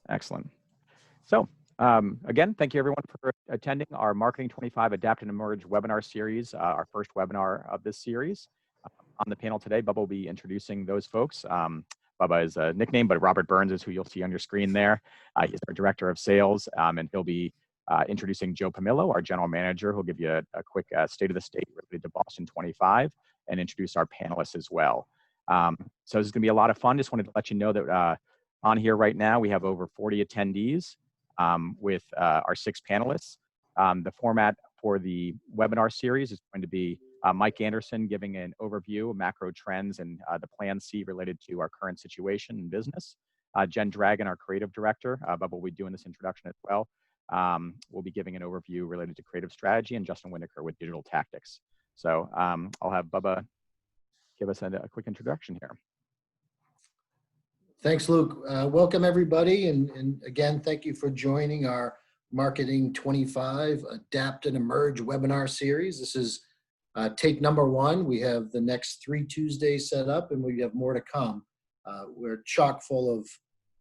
Excellent. So again, thank you everyone for attending our Marketing 25 Adapt and Emerge webinar series, our first webinar of this series. On the panel today, Bubba will be introducing those folks. Bubba is a nickname, but Robert Burns is who you'll see on your screen there. He's our Director of Sales, and he'll be introducing Joe Pamillo, our General Manager, who'll give you a quick state of the state related to Boston 25 and introduce our panelists as well. So this is gonna be a lot of fun. Just wanted to let you know that on here right now, we have over 40 attendees with our 6 panelists. The format for the webinar series is going to be Mike Anderson giving an overview of macro trends and the Plan C related to our current situation in business. Jen Dragon, our creative director, Bubba will be doing this introduction as well. We'll be giving an overview related to creative strategy, and Justin Winnaker with digital tactics. So I'll have Bubba give us a quick introduction here. Thanks, Luke. Welcome, everybody. And again, thank you for joining our Marketing 25 Adapt and Emerge webinar series. This is tape number 1. We have the next 3 Tuesdays set up, and we have more to come. We're chock full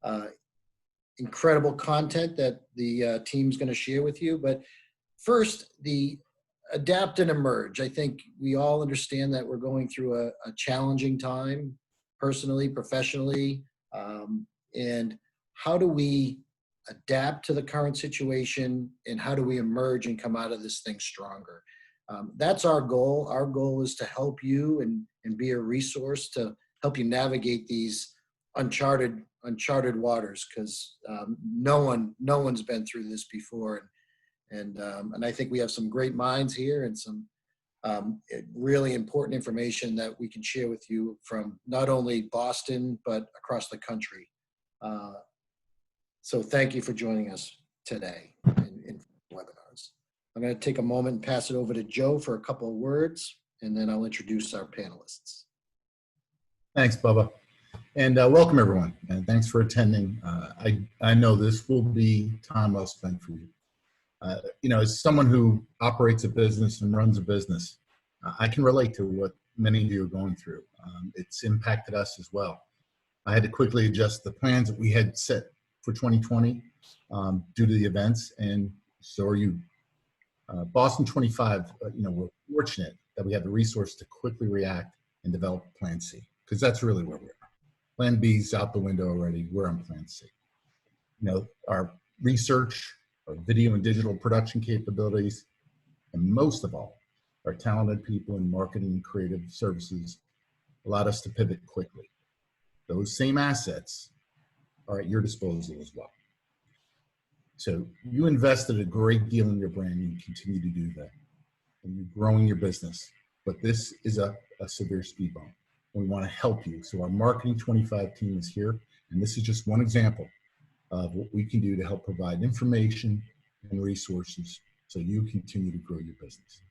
of incredible content that the team's going to share with you. But first, the Adapt and Emerge. I think we all understand that we're going through a challenging time, personally, professionally. And how do we adapt to the current situation, and how do we emerge and come out of this thing stronger? That's our goal. Our goal is to help you and be a resource to help you navigate these uncharted waters, because no one's been through this before, and I think we have some great minds here and some really important information that we can share with you from not only Boston but across the country. So thank you for joining us today in webinars. I'm going to take a moment and pass it over to Joe for a couple of words, and then I'll introduce our panelists. Thanks, Bubba. And welcome, everyone. And thanks for attending. I know this will be time well spent for you. You know, as someone who operates a business and runs a business, I can relate to what many of you are going through. It's impacted us as well. I had to quickly adjust the plans that we had set for 2020 due to the events, and so are you. Boston 25, you know, we're fortunate that we have the resource to quickly react and develop Plan C, because that's really where we are. Plan B's out the window already. We're on Plan C. You know, our research, our video and digital production capabilities, and most of all, our talented people in marketing and creative services allowed us to pivot quickly. Those same assets are at your disposal as well. So you invested a great deal in your brand, and you continue to do that. And you're growing your business, but this is a severe speed bump. We want to help you. So our Marketing 25 team is here, and this is just one example of what we can do to help provide information and resources so you continue to grow your business.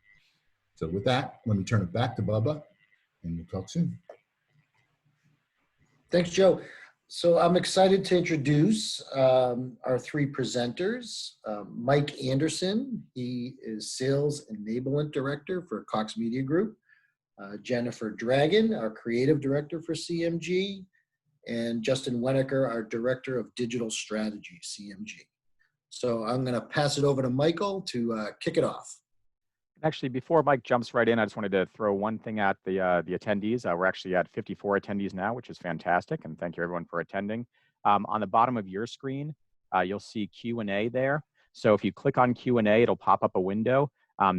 So with that, let me turn it back to Bubba, and we'll talk soon. Thanks, Joe. So I'm excited to introduce our 3 presenters. Mike Anderson, he is Sales Enablement Director for Cox Media Group. Jennifer Dragon, our Creative Director for CMG. And Justin Winnaker, our Director of Digital Strategy, CMG. So I'm going to pass it over to Michael to kick it off. Actually, before Mike jumps right in, I just wanted to throw one thing at the attendees. We're actually at 54 attendees now, which is fantastic, and thank you everyone for attending. On the bottom of your screen, you'll see Q&A there. So if you click on Q&A, it'll pop up a window.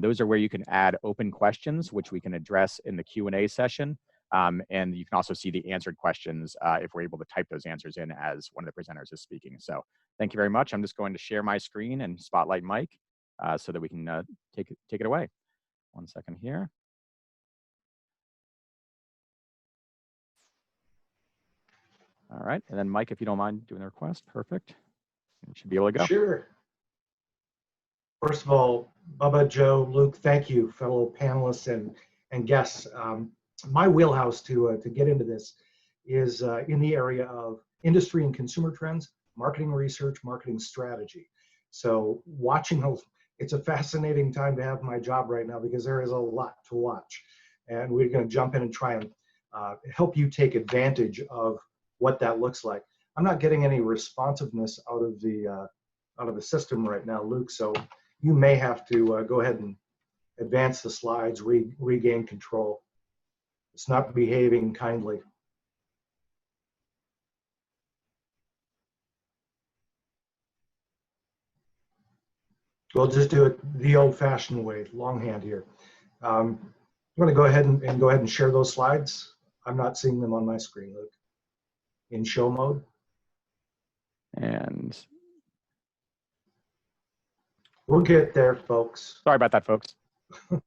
Those are where you can add open questions, which we can address in the Q&A session. And you can also see the answered questions if we're able to type those answers in as one of the presenters is speaking. So thank you very much. I'm just going to share my screen and spotlight Mike so that we can take it away. One second here. All right, and then Mike, if you don't mind doing the request, perfect. You should be able to go. Sure. First of all, Bubba, Joe, Luke, thank you, fellow panelists and guests. My wheelhouse to get into this is in the area of industry and consumer trends, marketing research, marketing strategy. So watching those, it's a fascinating time to have my job right now because there is a lot to watch. And we're going to jump in and try and help you take advantage of what that looks like. I'm not getting any responsiveness out of the system right now, Luke. So you may have to go ahead and advance the slides, regain control. It's not behaving kindly. We'll just do it the old-fashioned way, longhand here. I'm going to go ahead and share those slides. I'm not seeing them on my screen, Luke. In show mode. And we'll get there, folks. sorry about that, folks. All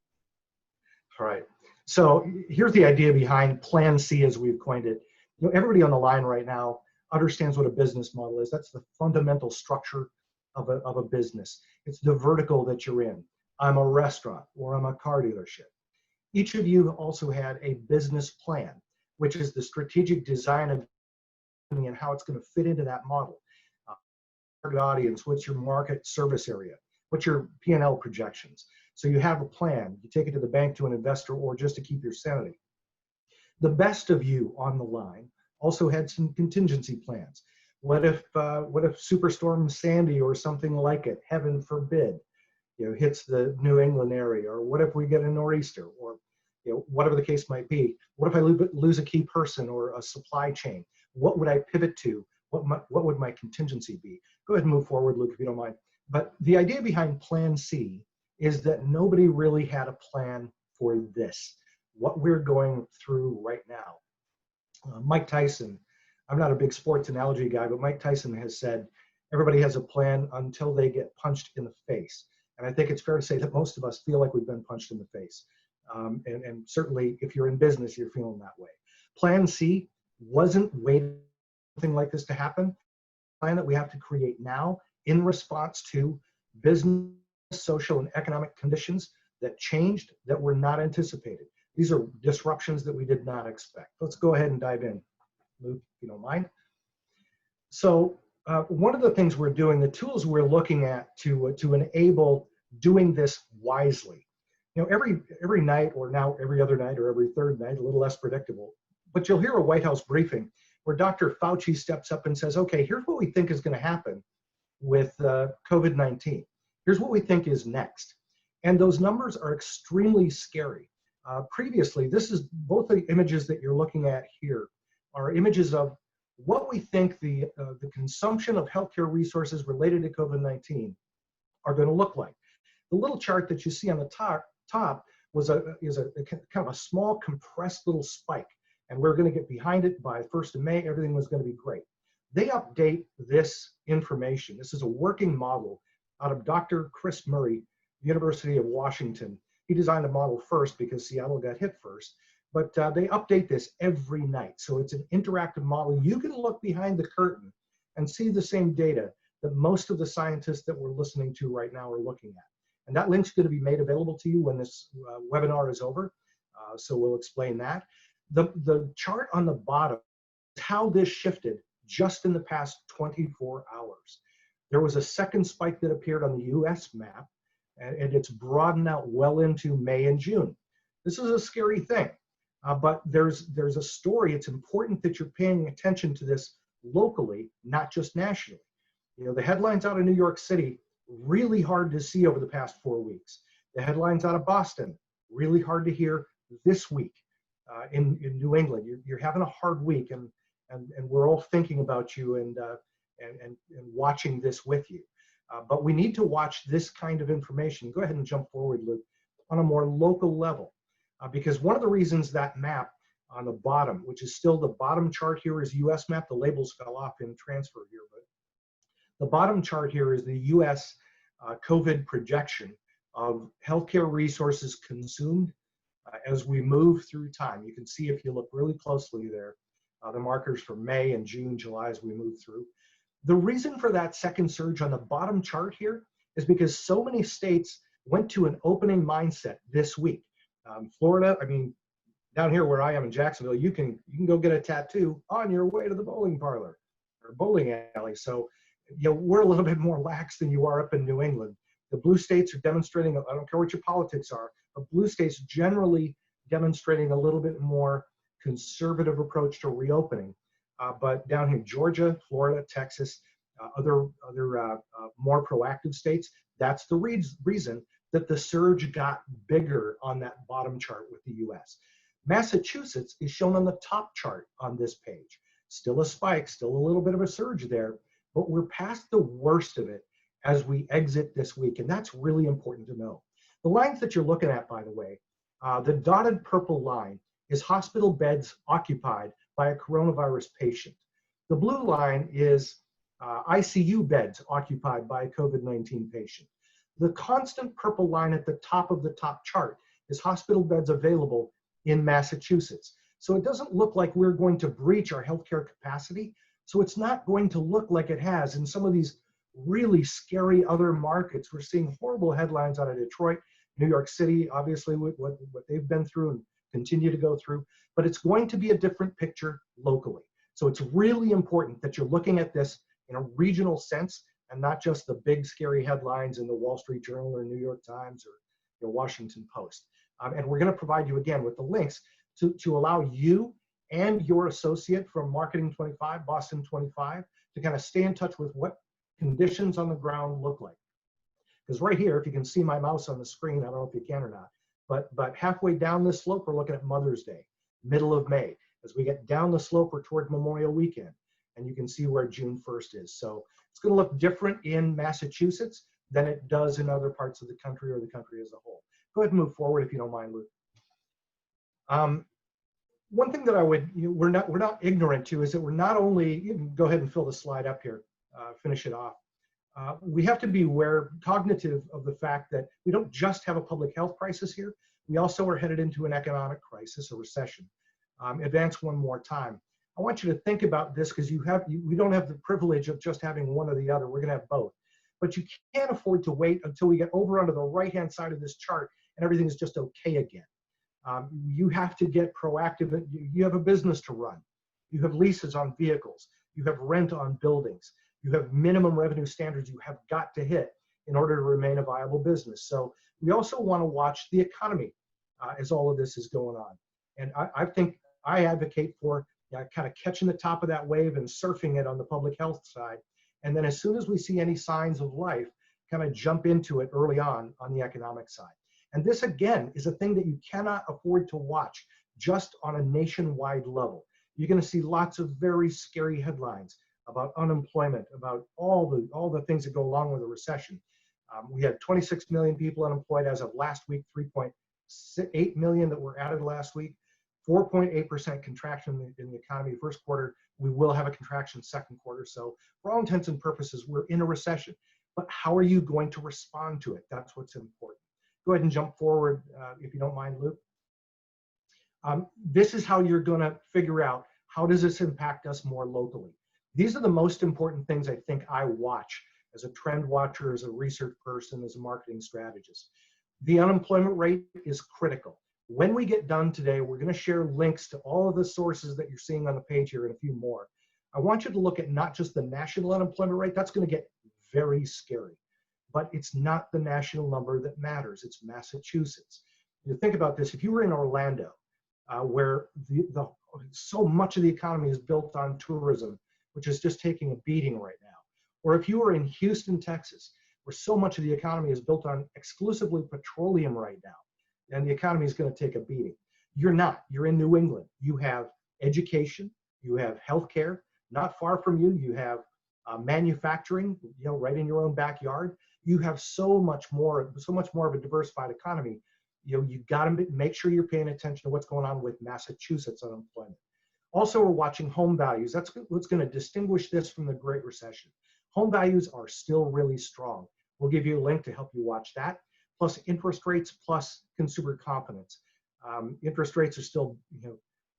right. So here's the idea behind Plan C, as we've coined it. You know, everybody on the line right now understands what a business model is. That's the fundamental structure of a business. It's the vertical that you're in. I'm a restaurant or I'm a car dealership. Each of you also had a business plan, which is the strategic design of and how it's going to fit into that model. Target audience, what's your market service area? What's your P&L projections? So you have a plan. You take it to the bank, to an investor, or just to keep your sanity. The best of you on the line also had some contingency plans. What if Superstorm Sandy or something like it, heaven forbid, hits the New England area, or what if we get a nor'easter, or whatever the case might be. What if I lose a key person or a supply chain? What would I pivot to? What would my contingency be? Go ahead and move forward, Luke, if you don't mind. But the idea behind Plan C is that nobody really had a plan for this, what we're going through right now. Mike Tyson, I'm not a big sports analogy guy, but Mike Tyson has said, everybody has a plan until they get punched in the face. And I think it's fair to say that most of us feel like we've been punched in the face. And certainly if you're in business, you're feeling that way. Plan C wasn't waiting for something like this to happen. Plan that we have to create now in response to business, social, and economic conditions that changed that were not anticipated. These are disruptions that we did not expect. Let's go ahead and dive in, Luke, if you don't mind. So one of the things we're doing, the tools we're looking at to enable doing this wisely. Every night, or now every other night, or every third night, a little less predictable, but you'll hear a White House briefing where Dr. Fauci steps up and says, okay, here's what we think is going to happen with COVID-19. Here's what we think is next. And those numbers are extremely scary. Previously, this is both the images that you're looking at here are images of what we think the consumption of healthcare resources related to COVID-19 are going to look like. The little chart that you see on the top is a kind of a small compressed little spike, and we're going to get behind it by 1st of May. Everything was going to be great. They update this information. This is a working model out of Dr. Chris Murray, University of Washington. He designed the model first because Seattle got hit first, but they update this every night. So it's an interactive model. You can look behind the curtain and see the same data that most of the scientists that we're listening to right now are looking at. And that link's going to be made available to you when this webinar is over. So we'll explain that. The chart on the bottom is how this shifted just in the past 24 hours. There was a second spike that appeared on the US map, and it's broadened out well into May and June. This is a scary thing, but there's a story. It's important that you're paying attention to this locally, not just nationally. The headlines out of New York City, really hard to see over the past 4 weeks. The headlines out of Boston, really hard to hear this week. In New England, you're having a hard week, and we're all thinking about you and watching this with you. But we need to watch this kind of information. Go ahead and jump forward, Luke, on a more local level, because one of the reasons that map on the bottom, which is still the bottom chart here, is U.S. map. The labels fell off in transfer here, but the bottom chart here is the U.S. COVID projection of healthcare resources consumed as we move through time. You can see, if you look really closely there, the markers for May and June, July as we move through. The reason for that second surge on the bottom chart here is because so many states went to an opening mindset this week. Florida, I mean, down here where I am in Jacksonville, you can go get a tattoo on your way to the bowling parlor or bowling alley. So, we're a little bit more lax than you are up in New England. The blue states are demonstrating, I don't care what your politics are, but blue states generally demonstrating a little bit more conservative approach to reopening. but down here, Georgia, Florida, Texas, other more proactive states, that's the reason that the surge got bigger on that bottom chart with the US. Massachusetts is shown on the top chart on this page. Still a spike, still a little bit of a surge there, but we're past the worst of it as we exit this week, and that's really important to know. The lines that you're looking at, by the way, the dotted purple line is hospital beds occupied by a coronavirus patient. The blue line is ICU beds occupied by a COVID-19 patient. The constant purple line at the top of the top chart is hospital beds available in Massachusetts. So it doesn't look like we're going to breach our healthcare capacity. So it's not going to look like it has in some of these really scary other markets. We're seeing horrible headlines out of Detroit, New York City, obviously with what they've been through and continue to go through, but it's going to be a different picture locally. So it's really important that you're looking at this in a regional sense and not just the big scary headlines in the Wall Street Journal or New York Times or the Washington Post. And we're going to provide you again with the links to allow you and your associate from Marketing 25, Boston 25, to kind of stay in touch with what conditions on the ground look like. Because right here, if you can see my mouse on the screen, I don't know if you can or not, but halfway down this slope, we're looking at Mother's Day, middle of May. As we get down the slope, we're toward Memorial Weekend, and you can see where June 1st is. So it's going to look different in Massachusetts than it does in other parts of the country or the country as a whole. Go ahead and move forward if you don't mind, Luke. One thing that I would, we're not ignorant to is that we're not only, you can go ahead and fill the slide up here, finish it off. We have to be cognitive of the fact that we don't just have a public health crisis here. We also are headed into an economic crisis, a recession. Advance one more time. I want you to think about this because we don't have the privilege of just having one or the other. We're going to have both. But you can't afford to wait until we get over onto the right-hand side of this chart and everything is just okay again. You have to get proactive. You have a business to run. You have leases on vehicles. You have rent on buildings. You have minimum revenue standards you have got to hit in order to remain a viable business. So we also want to watch the economy as all of this is going on. And I think I advocate for kind of catching the top of that wave and surfing it on the public health side. And then as soon as we see any signs of life, kind of jump into it early on the economic side. And this, again, is a thing that you cannot afford to watch just on a nationwide level. You're going to see lots of very scary headlines about unemployment, about all the things that go along with a recession. We had 26 million people unemployed as of last week, 3.8 million that were added last week, 4.8% contraction in the economy first quarter. We will have a contraction second quarter. So for all intents and purposes, we're in a recession. But how are you going to respond to it? That's what's important. Go ahead and jump forward, if you don't mind, Luke. This is how you're going to figure out how does this impact us more locally. These are the most important things I think I watch as a trend watcher, as a research person, as a marketing strategist. The unemployment rate is critical. When we get done today, we're going to share links to all of the sources that you're seeing on the page here and a few more. I want you to look at not just the national unemployment rate. That's going to get very scary. But it's not the national number that matters. It's Massachusetts. You think about this. If you were in Orlando, where so much of the economy is built on tourism, which is just taking a beating right now, or if you were in Houston, Texas, where so much of the economy is built on exclusively petroleum right now, and the economy is going to take a beating. You're not. You're in New England. You have education. You have healthcare. Not far from you, you have manufacturing, right in your own backyard. You have so much more of a diversified economy. You got to make sure you're paying attention to what's going on with Massachusetts unemployment. Also, we're watching home values. That's what's going to distinguish this from the Great Recession. Home values are still really strong. We'll give you a link to help you watch that. Plus interest rates, plus consumer confidence. Interest rates are still,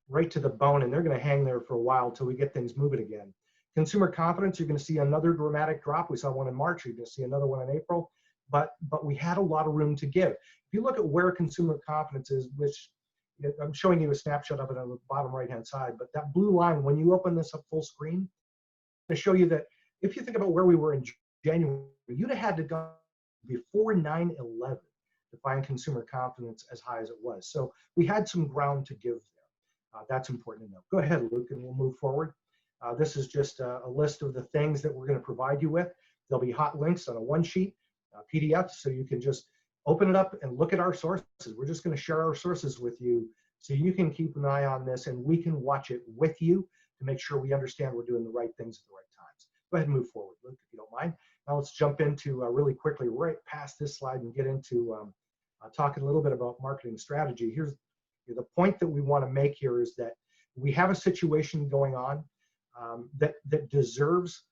right to the bone, and they're going to hang there for a while until we get things moving again. Consumer confidence, you're going to see another dramatic drop. We saw one in March. You're going to see another one in April. But we had a lot of room to give. If you look at where consumer confidence is, which I'm showing you a snapshot of it on the bottom right-hand side, but that blue line, when you open this up full screen, to show you that if you think about where we were in January, you'd have had to go before 9/11 to find consumer confidence as high as it was. So we had some ground to give there. That's important to know. Go ahead, Luke, and we'll move forward. This is just a list of the things that we're going to provide you with. There'll be hot links on a one-sheet PDF, so you can just open it up and look at our sources. We're just going to share our sources with you so you can keep an eye on this and we can watch it with you to make sure we understand we're doing the right things at the right times. Go ahead and move forward, Luke, if you don't mind. Now let's jump into really quickly right past this slide and get into talking a little bit about marketing strategy. Here's the point that we want to make here is that we have a situation going on that deserves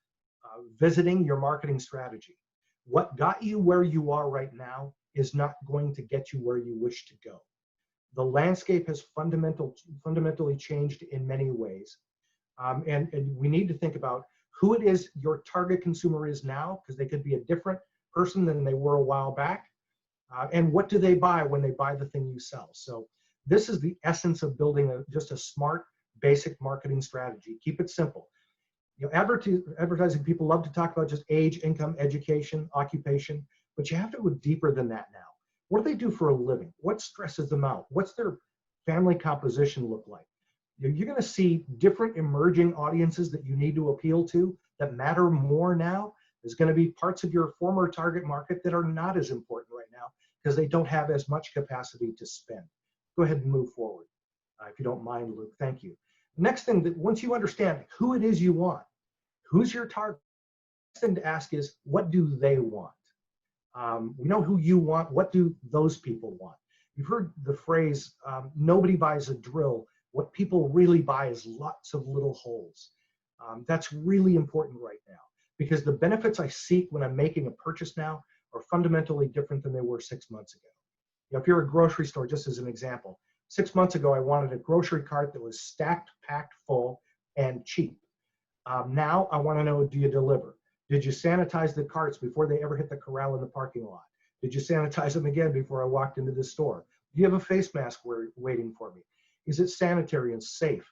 visiting your marketing strategy. What got you where you are right now is not going to get you where you wish to go. The landscape has fundamentally changed in many ways. And we need to think about who it is your target consumer is now, because they could be a different person than they were a while back. And what do they buy when they buy the thing you sell? So this is the essence of building just a smart, basic marketing strategy. Keep it simple. You know, advertising people love to talk about just age, income, education, occupation, but you have to go deeper than that now. What do they do for a living? What stresses them out? What's their family composition look like? You're going to see different emerging audiences that you need to appeal to that matter more now. There's going to be parts of your former target market that are not as important right now because they don't have as much capacity to spend. Go ahead and move forward, if you don't mind, Luke. Thank you. Next thing, that once you understand who it is you want, who's your target, next thing to ask is, what do they want? We know who you want. What do those people want? You've heard the phrase, nobody buys a drill. What people really buy is lots of little holes. That's really important right now because the benefits I seek when I'm making a purchase now are fundamentally different than they were 6 months ago. You know, if you're a grocery store, just as an example, 6 months ago, I wanted a grocery cart that was stacked, packed full, and cheap. Now I want to know, do you deliver? Did you sanitize the carts before they ever hit the corral in the parking lot? Did you sanitize them again before I walked into the store? Do you have a face mask waiting for me? Is it sanitary and safe?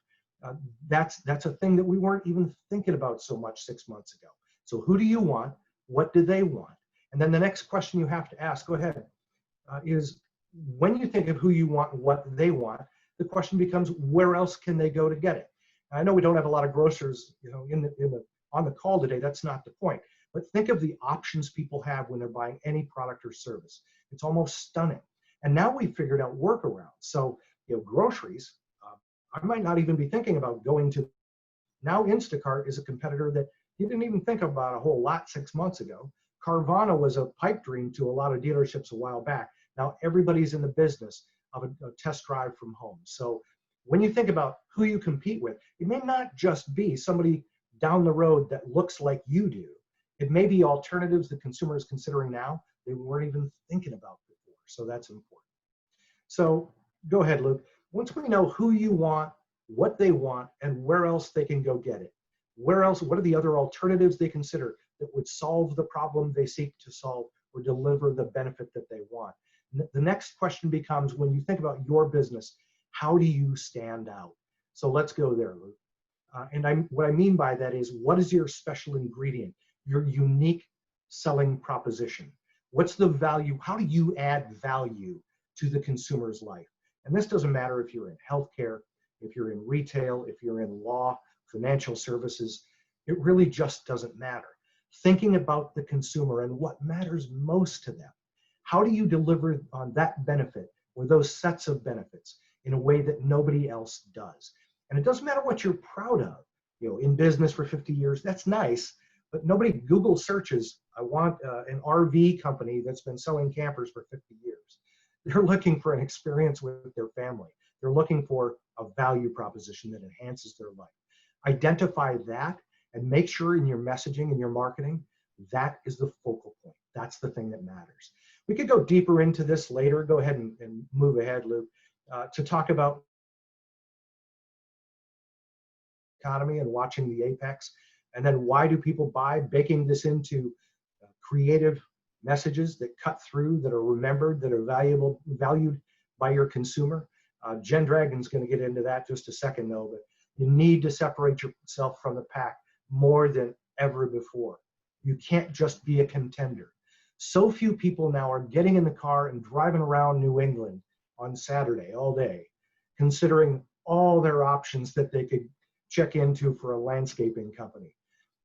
That's a thing that we weren't even thinking about so much 6 months ago. So who do you want? What do they want? And then the next question you have to ask, go ahead, is when you think of who you want and what they want, the question becomes, where else can they go to get it? I know we don't have a lot of grocers, you know, on the call today. That's not the point. But think of the options people have when they're buying any product or service. It's almost stunning. And now we've figured out workarounds. So, you know, groceries, I might not even be thinking about going to. Now Instacart is a competitor that you didn't even think about a whole lot 6 months ago. Carvana was a pipe dream to a lot of dealerships a while back. Now everybody's in the business of a test drive from home. So when you think about who you compete with, it may not just be somebody down the road that looks like you do. It may be alternatives the consumer is considering now they weren't even thinking about before. So that's important. So go ahead, Luke. Once we know who you want, what they want, and where else they can go get it, where else, what are the other alternatives they consider that would solve the problem they seek to solve or deliver the benefit that they want? The next question becomes, when you think about your business, how do you stand out? So let's go there, Luke. What I mean by that is, what is your special ingredient, your unique selling proposition? What's the value? How do you add value to the consumer's life? And this doesn't matter if you're in healthcare, if you're in retail, if you're in law, financial services, it really just doesn't matter. Thinking about the consumer and what matters most to them. How do you deliver on that benefit or those sets of benefits in a way that nobody else does? And it doesn't matter what you're proud of. You know, in business for 50 years, that's nice, but nobody Google searches, I want an RV company that's been selling campers for 50 years. They're looking for an experience with their family. They're looking for a value proposition that enhances their life. Identify that and make sure in your messaging and your marketing, that is the focal point. That's the thing that matters. We could go deeper into this later. Go ahead and move ahead, Luke, to talk about economy and watching the apex. And then why do people buy? Baking this into creative messages that cut through, that are remembered, that are valued by your consumer. Jen Dragon's going to get into that just a second, though, but you need to separate yourself from the pack more than ever before. You can't just be a contender. So few people now are getting in the car and driving around New England on Saturday all day, considering all their options that they could check into for a landscaping company.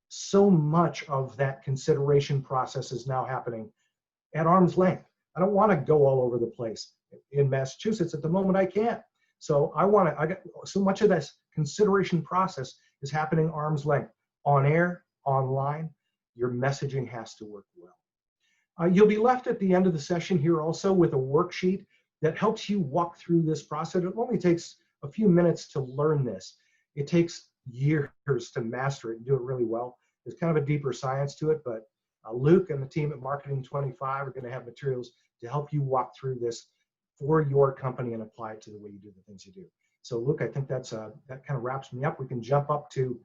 So much of that consideration process is now happening at arm's length. I don't want to go all over the place. In Massachusetts at the moment, I can't. So I got so much of this consideration process is happening arm's length, on air, online. Your messaging has to work well. You'll be left at the end of the session here also with a worksheet that helps you walk through this process. It only takes a few minutes to learn this. It takes years to master it and do it really well. There's kind of a deeper science to it, but Luke and the team at Marketing 25 are going to have materials to help you walk through this for your company and apply it to the way you do the things you do. So Luke, I think that kind of wraps me up. We can jump up to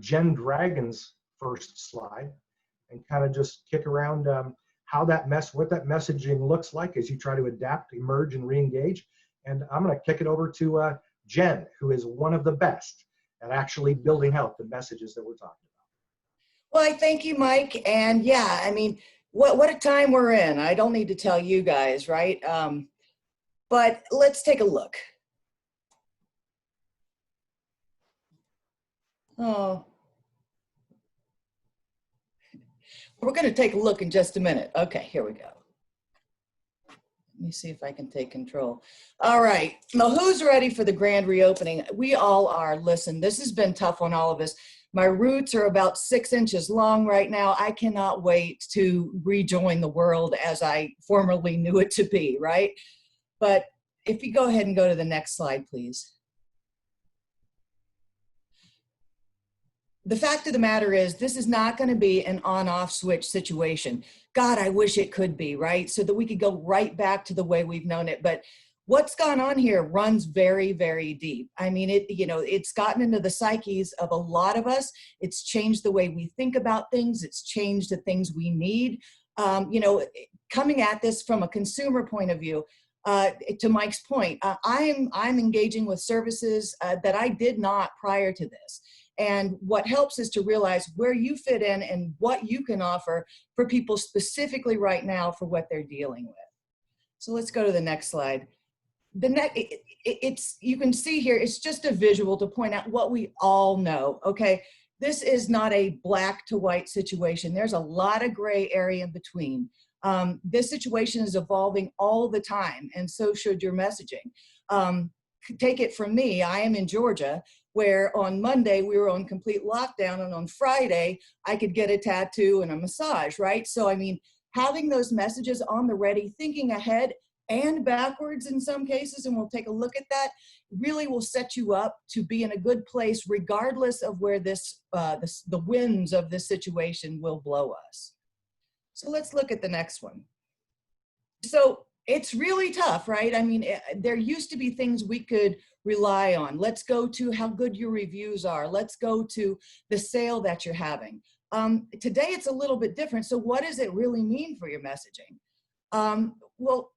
Jen Dragon's first slide and kind of just kick around what that messaging looks like as you try to adapt, emerge, and re-engage. And I'm going to kick it over to Jen, who is one of the best at actually building out the messages that we're talking about. Well, I thank you, Mike. And yeah, I mean, what a time we're in. I don't need to tell you guys, right? But let's take a look. Oh, we're going to take a look in just a minute. Okay, here we go. Let me see if I can take control. All right. Now, who's ready for the grand reopening? We all are. Listen, this has been tough on all of us. My roots are about 6 inches long right now. I cannot wait to rejoin the world as I formerly knew it to be, right? But if you go ahead and go to the next slide, please. The fact of the matter is, this is not going to be an on-off switch situation. God, I wish it could be, right? So that we could go right back to the way we've known it. But what's gone on here runs very, very deep. I mean, it's gotten into the psyches of a lot of us. It's changed the way we think about things. It's changed the things we need. Coming at this from a consumer point of view, to Mike's point, I'm engaging with services that I did not prior to this. And what helps is to realize where you fit in and what you can offer for people specifically right now for what they're dealing with. So let's go to the next slide. You can see here, it's just a visual to point out what we all know, okay? This is not a black to white situation. There's a lot of gray area in between. This situation is evolving all the time, and so should your messaging. Take it from me, I am in Georgia, where on Monday we were on complete lockdown, and on Friday I could get a tattoo and a massage, right? So I mean, having those messages on the ready, thinking ahead and backwards in some cases, and we'll take a look at that, really will set you up to be in a good place regardless of where the winds of this situation will blow us. So let's look at the next one. So it's really tough, right? I mean, there used to be things we could rely on. Let's go to how good your reviews are. Let's go to the sale that you're having. Today, it's a little bit different. So what does it really mean for your messaging? Well,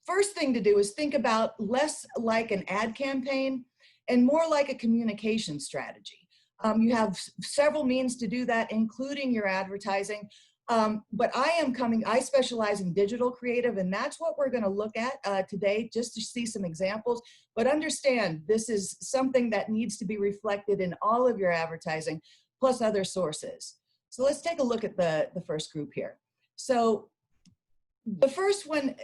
first thing to do is think about less like an ad campaign and more like a communication strategy. You have several means to do that, including your advertising. But I specialize in digital creative, and that's what we're going to look at today, just to see some examples. But understand, this is something that needs to be reflected in all of your advertising, plus other sources. So let's take a look at the first group here. So the first one,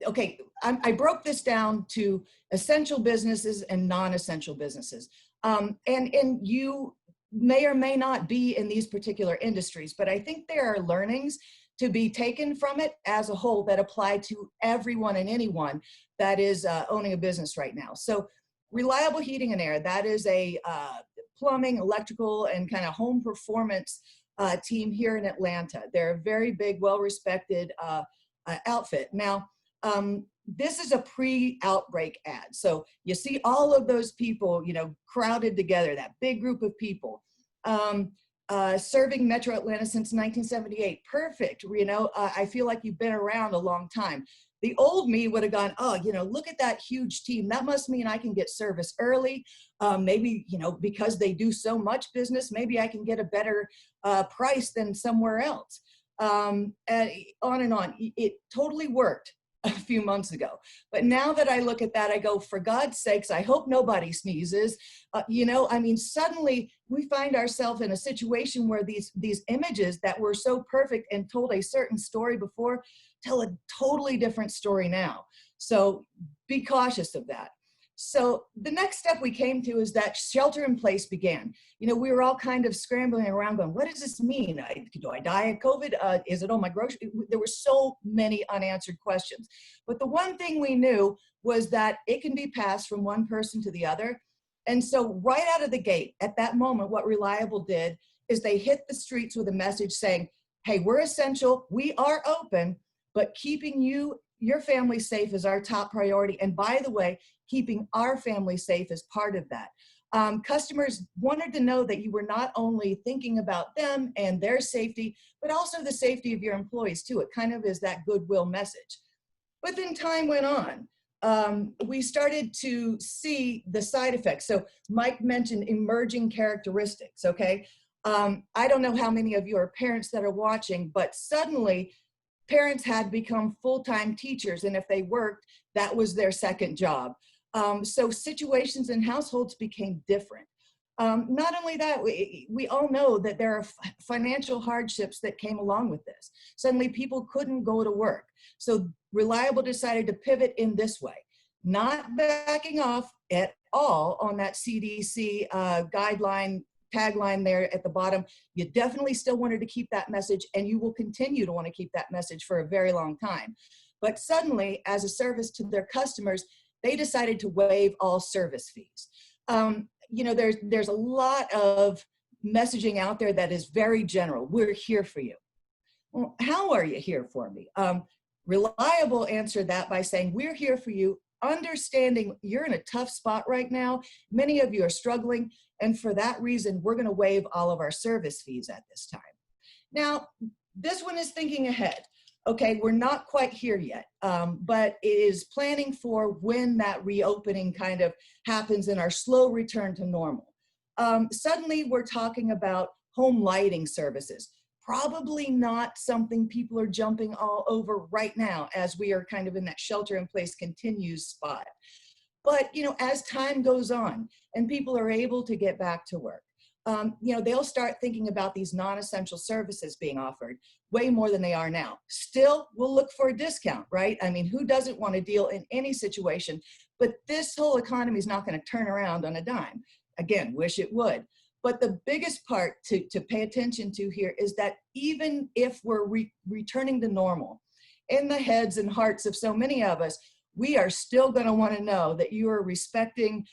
okay, I broke this down to essential businesses and non-essential businesses. And you may or may not be in these particular industries, but I think there are learnings to be taken from it as a whole that apply to everyone and anyone that is owning a business right now. So Reliable Heating and Air, that is a plumbing, electrical, and kind of home performance team here in Atlanta. They're a very big, well-respected outfit. Now, this is a pre-outbreak ad. So you see all of those people, crowded together, that big group of people, serving Metro Atlanta since 1978. Perfect. I feel like you've been around a long time. The old me would have gone, oh, look at that huge team. That must mean I can get service early. Maybe, because they do so much business, maybe I can get a better price than somewhere else. And on and on. It totally worked a few months ago. But now that I look at that, I go, for God's sakes, I hope nobody sneezes. You know, I mean, suddenly we find ourselves in a situation where these images that were so perfect and told a certain story before tell a totally different story now. So be cautious of that. So the next step we came to is that shelter in place began. You know, we were all kind of scrambling around going, what does this mean? Do I die of COVID? Is it on my grocery? There were so many unanswered questions. But the one thing we knew was that it can be passed from one person to the other. And so right out of the gate, at that moment, what Reliable did is they hit the streets with a message saying, hey, we're essential, we are open, but keeping your family safe is our top priority. And by the way, keeping our family safe is part of that. Customers wanted to know that you were not only thinking about them and their safety, but also the safety of your employees too. It kind of is that goodwill message. But then time went on. We started to see the side effects. So Mike mentioned emerging characteristics, okay? I don't know how many of you are parents that are watching, but suddenly parents had become full-time teachers, and if they worked, that was their second job. So situations in households became different. Not only that, we all know that there are financial hardships that came along with this. Suddenly people couldn't go to work. So Reliable decided to pivot in this way, not backing off at all on that CDC guideline tagline there at the bottom. You definitely still wanted to keep that message, and you will continue to want to keep that message for a very long time. But suddenly, as a service to their customers, they decided to waive all service fees. You know, there's a lot of messaging out there that is very general. We're here for you. Well, how are you here for me? Reliable answered that by saying, we're here for you, understanding you're in a tough spot right now. Many of you are struggling. And for that reason, we're going to waive all of our service fees at this time. Now, this one is thinking ahead. Okay, we're not quite here yet, but it is planning for when that reopening kind of happens in our slow return to normal. Suddenly, we're talking about home lighting services. Probably not something people are jumping all over right now as we are kind of in that shelter in place continues spot. But, you know, as time goes on and people are able to get back to work, you know, they'll start thinking about these non-essential services being offered way more than they are now. Still, we'll look for a discount, right? I mean, who doesn't want a deal in any situation? But this whole economy is not going to turn around on a dime. Again, wish it would. But the biggest part to pay attention to here is that even if we're returning to normal, in the heads and hearts of so many of us, we are still going to want to know that you are respecting,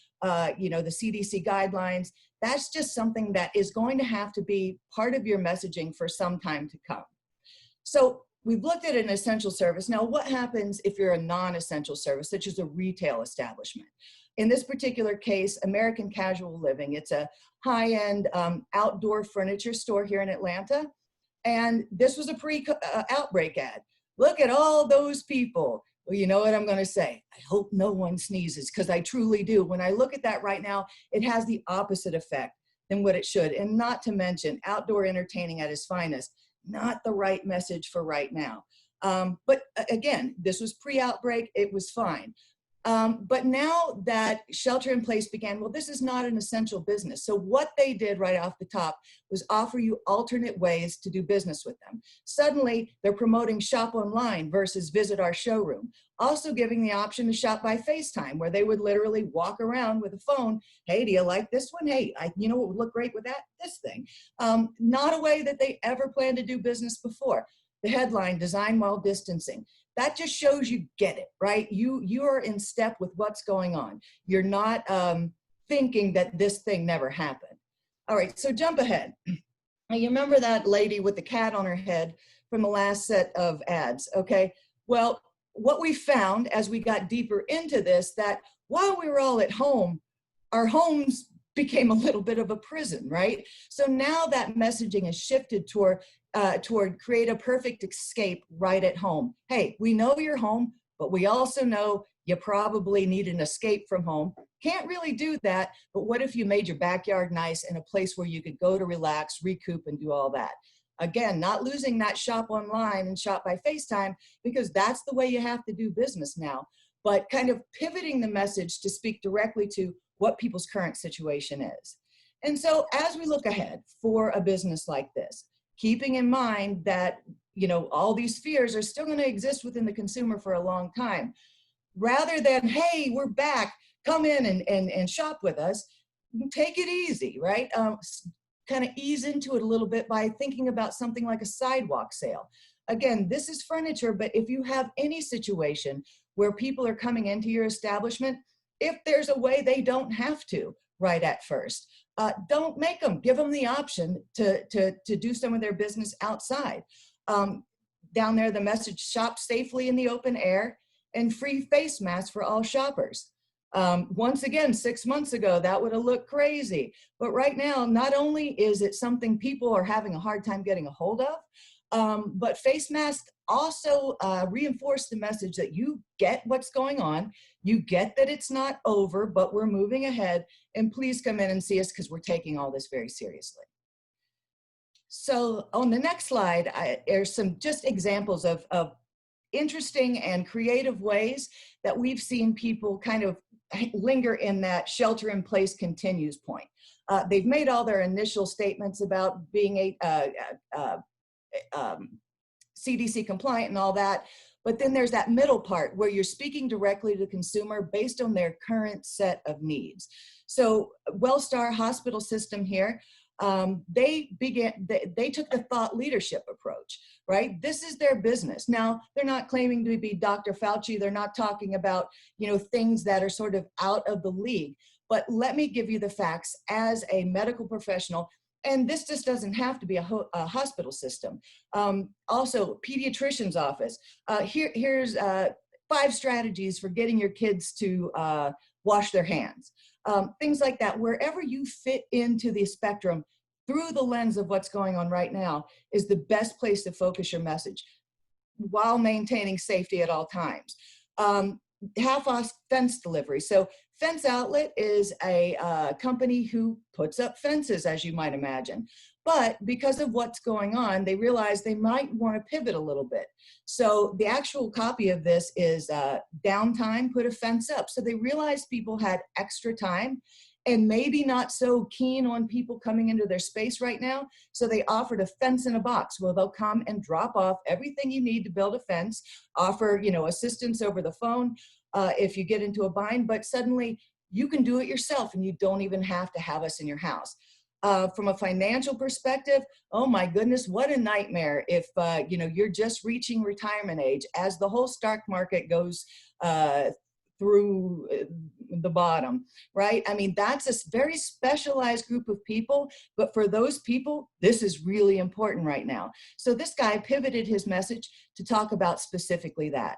you know, the CDC guidelines. That's just something that is going to have to be part of your messaging for some time to come. So we've looked at an essential service. Now, what happens if you're a non-essential service, such as a retail establishment? In this particular case, American Casual Living. It's a high-end outdoor furniture store here in Atlanta. And this was a pre-outbreak ad. Look at all those people. Well, you know what I'm going to say? I hope no one sneezes, because I truly do. When I look at that right now, it has the opposite effect than what it should. And not to mention outdoor entertaining at its finest, not the right message for right now. But again, this was pre-outbreak. It was fine. But now that shelter in place began, well, this is not an essential business. So what they did right off the top was offer you alternate ways to do business with them. Suddenly, they're promoting shop online versus visit our showroom. Also giving the option to shop by FaceTime, where they would literally walk around with a phone. Hey, do you like this one? Hey, you know what would look great with that? This thing. Not a way that they ever planned to do business before. The headline, design while distancing. That just shows you get it, right? You are in step with what's going on. You're not thinking that this thing never happened. All right, so jump ahead. Now, you remember that lady with the cat on her head from the last set of ads, okay? Well, what we found as we got deeper into this, that while we were all at home, our homes became a little bit of a prison, right? So now that messaging has shifted toward create a perfect escape right at home. Hey, we know you're home, but we also know you probably need an escape from home. Can't really do that, but what if you made your backyard nice and a place where you could go to relax, recoup, and do all that? Again, not losing that shop online and shop by FaceTime, because that's the way you have to do business now, but kind of pivoting the message to speak directly to what people's current situation is. And so as we look ahead for a business like this, keeping in mind that, you know, all these fears are still going to exist within the consumer for a long time, rather than, hey, we're back, come in and shop with us, take it easy, right? Kind of ease into it a little bit by thinking about something like a sidewalk sale. Again, this is furniture, but if you have any situation where people are coming into your establishment, if there's a way they don't have to right at first, don't make them. Give them the option to do some of their business outside. Down there, the message, shop safely in the open air and free face masks for all shoppers. Once again, 6 months ago, that would have looked crazy. But right now, not only is it something people are having a hard time getting a hold of, but face masks also reinforce the message that you get what's going on, you get that it's not over, but we're moving ahead, and please come in and see us because we're taking all this very seriously. So on the next slide, there's some just examples of interesting and creative ways that we've seen people kind of linger in that shelter in place continues point. They've made all their initial statements about being CDC compliant and all that, but then there's that middle part where you're speaking directly to the consumer based on their current set of needs. So Wellstar Hospital System here, they took the thought leadership approach, right? This is their business. Now, they're not claiming to be Dr. Fauci. They're not talking about, you know, things that are sort of out of the league. But let me give you the facts as a medical professional. And this just doesn't have to be a hospital system. Also, pediatrician's office. Here's 5 strategies for getting your kids to wash their hands. Things like that. Wherever you fit into the spectrum through the lens of what's going on right now is the best place to focus your message while maintaining safety at all times. Half-off fence delivery. So Fence Outlet is a company who puts up fences, as you might imagine. But because of what's going on, they realized they might want to pivot a little bit. So the actual copy of this is downtime, put a fence up. So they realized people had extra time and maybe not so keen on people coming into their space right now. So they offered a fence in a box where they'll come and drop off everything you need to build a fence, offer, you know, assistance over the phone if you get into a bind, but suddenly you can do it yourself and you don't even have to have us in your house. From a financial perspective, oh my goodness, what a nightmare if you know, you're just reaching retirement age as the whole stock market goes through the bottom, right? I mean, that's a very specialized group of people, but for those people, this is really important right now. So this guy pivoted his message to talk about specifically that.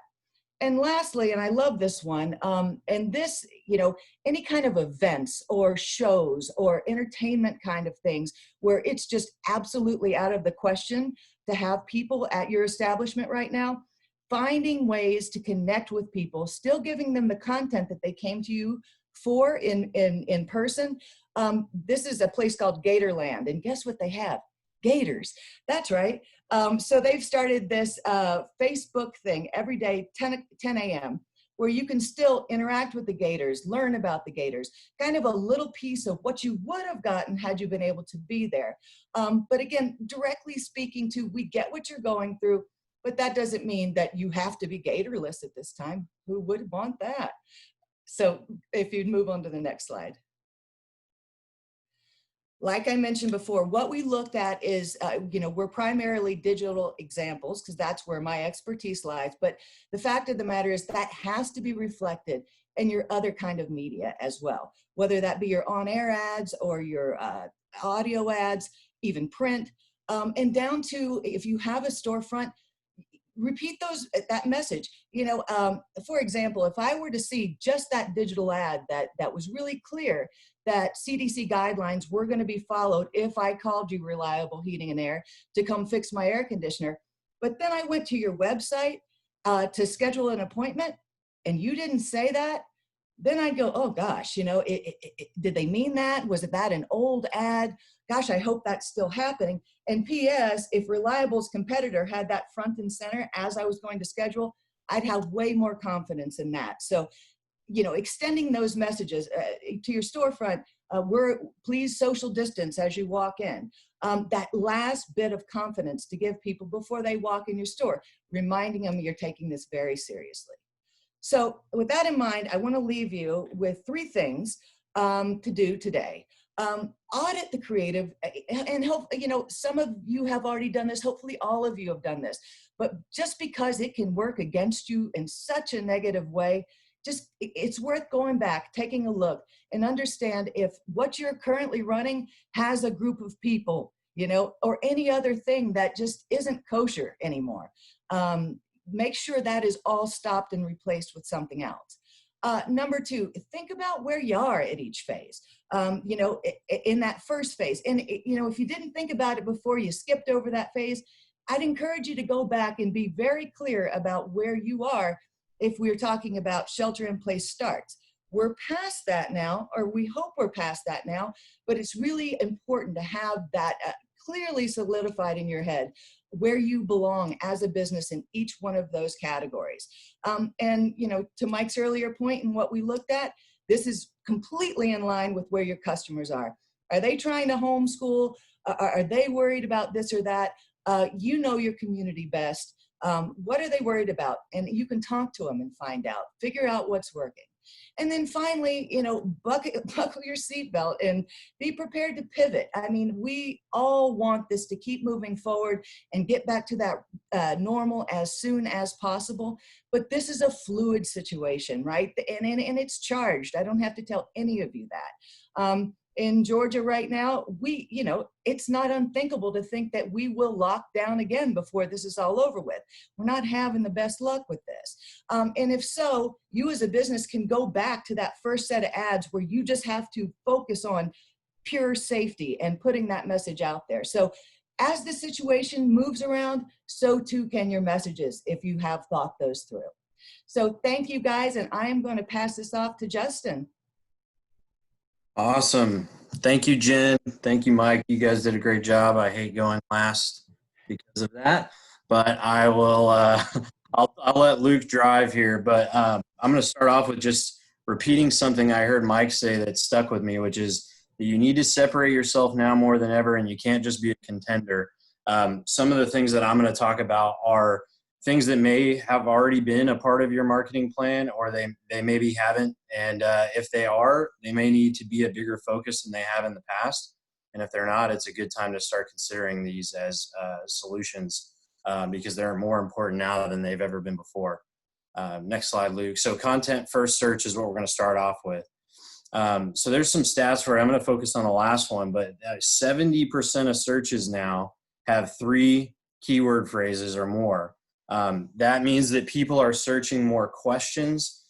And lastly, and I love this one, and this, you know, any kind of events or shows or entertainment kind of things where it's just absolutely out of the question to have people at your establishment right now, finding ways to connect with people, still giving them the content that they came to you for in person. This is a place called Gatorland, and guess what they have? Gators. That's right. So they've started this Facebook thing every day, 10 a.m., where you can still interact with the Gators, learn about the Gators, kind of a little piece of what you would have gotten had you been able to be there. But again, directly speaking to, we get what you're going through, but that doesn't mean that you have to be Gatorless at this time. Who would want that? So if you'd move on to the next slide. Like I mentioned before, what we looked at is, you know, we're primarily digital examples because that's where my expertise lies. But the fact of the matter is that has to be reflected in your other kind of media as well, whether that be your on-air ads or your audio ads, even print, and down to if you have a storefront, repeat that message. You know, for example, if I were to see just that digital ad that was really clear that CDC guidelines were going to be followed if I called you Reliable Heating and Air to come fix my air conditioner, but then I went to your website to schedule an appointment and you didn't say that, then I'd go, oh gosh, you know, did they mean that? Was it that an old ad? Gosh, I hope that's still happening. And P.S., if Reliable's competitor had that front and center as I was going to schedule, I'd have way more confidence in that. So, you know, extending those messages to your storefront, please social distance as you walk in. That last bit of confidence to give people before they walk in your store, reminding them you're taking this very seriously. So with that in mind, I want to leave you with 3 things to do today. Audit the creative, and hope, you know, some of you have already done this. Hopefully all of you have done this, but just because it can work against you in such a negative way, it's worth going back, taking a look, and understand if what you're currently running has a group of people, you know, or any other thing that just isn't kosher anymore. Make sure that is all stopped and replaced with something else. Number 2, think about where you are at each phase. You know, in that first phase, and you know, if you didn't think about it before, you skipped over that phase, I'd encourage you to go back and be very clear about where you are. If we're talking about shelter in place starts, we're past that now, or we hope we're past that now, but it's really important to have that clearly solidified in your head where you belong as a business in each one of those categories. And, you know, to Mike's earlier point and what we looked at, this is completely in line with where your customers are. Are they trying to homeschool? Are they worried about this or that? You know your community best. What are they worried about? And you can talk to them and find out, figure out what's working. And then finally, you know, buckle your seatbelt and be prepared to pivot. I mean, we all want this to keep moving forward and get back to that normal as soon as possible. But this is a fluid situation, right? And it's charged. I don't have to tell any of you that. In Georgia right now, you know, it's not unthinkable to think that we will lock down again before this is all over with. We're not having the best luck with this. And if so, you as a business can go back to that first set of ads where you just have to focus on pure safety and putting that message out there. So as the situation moves around, so too can your messages if you have thought those through. So thank you guys, and I am going to pass this off to Justin. Awesome. Thank you, Jen. Thank you, Mike. You guys did a great job. I hate going last because of that, but I will, I'll let Luke drive here, but I'm going to start off with just repeating something I heard Mike say that stuck with me, which is that you need to separate yourself now more than ever, and you can't just be a contender. Some of the things that I'm going to talk about are things that may have already been a part of your marketing plan, or they maybe haven't. And if they are, they may need to be a bigger focus than they have in the past. And if they're not, it's a good time to start considering these as solutions because they're more important now than they've ever been before. Next slide, Luke. So content first search is what we're going to start off with. So there's some stats for it. I'm going to focus on the last one, but 70% of searches now have 3 keyword phrases or more. That means that people are searching more questions.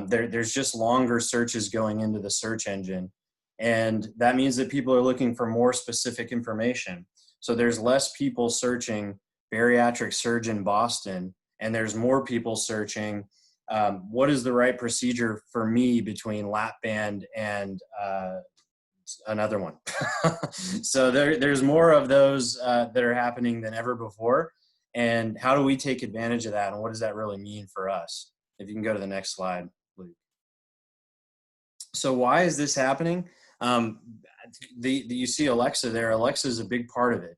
There's just longer searches going into the search engine. And that means that people are looking for more specific information. So there's less people searching bariatric surgeon Boston, and there's more people searching what is the right procedure for me between lap band and another one. So there's more of those that are happening than ever before. And how do we take advantage of that? And what does that really mean for us? If you can go to the next slide, Luke. So why is this happening? You see Alexa there. Alexa is a big part of it.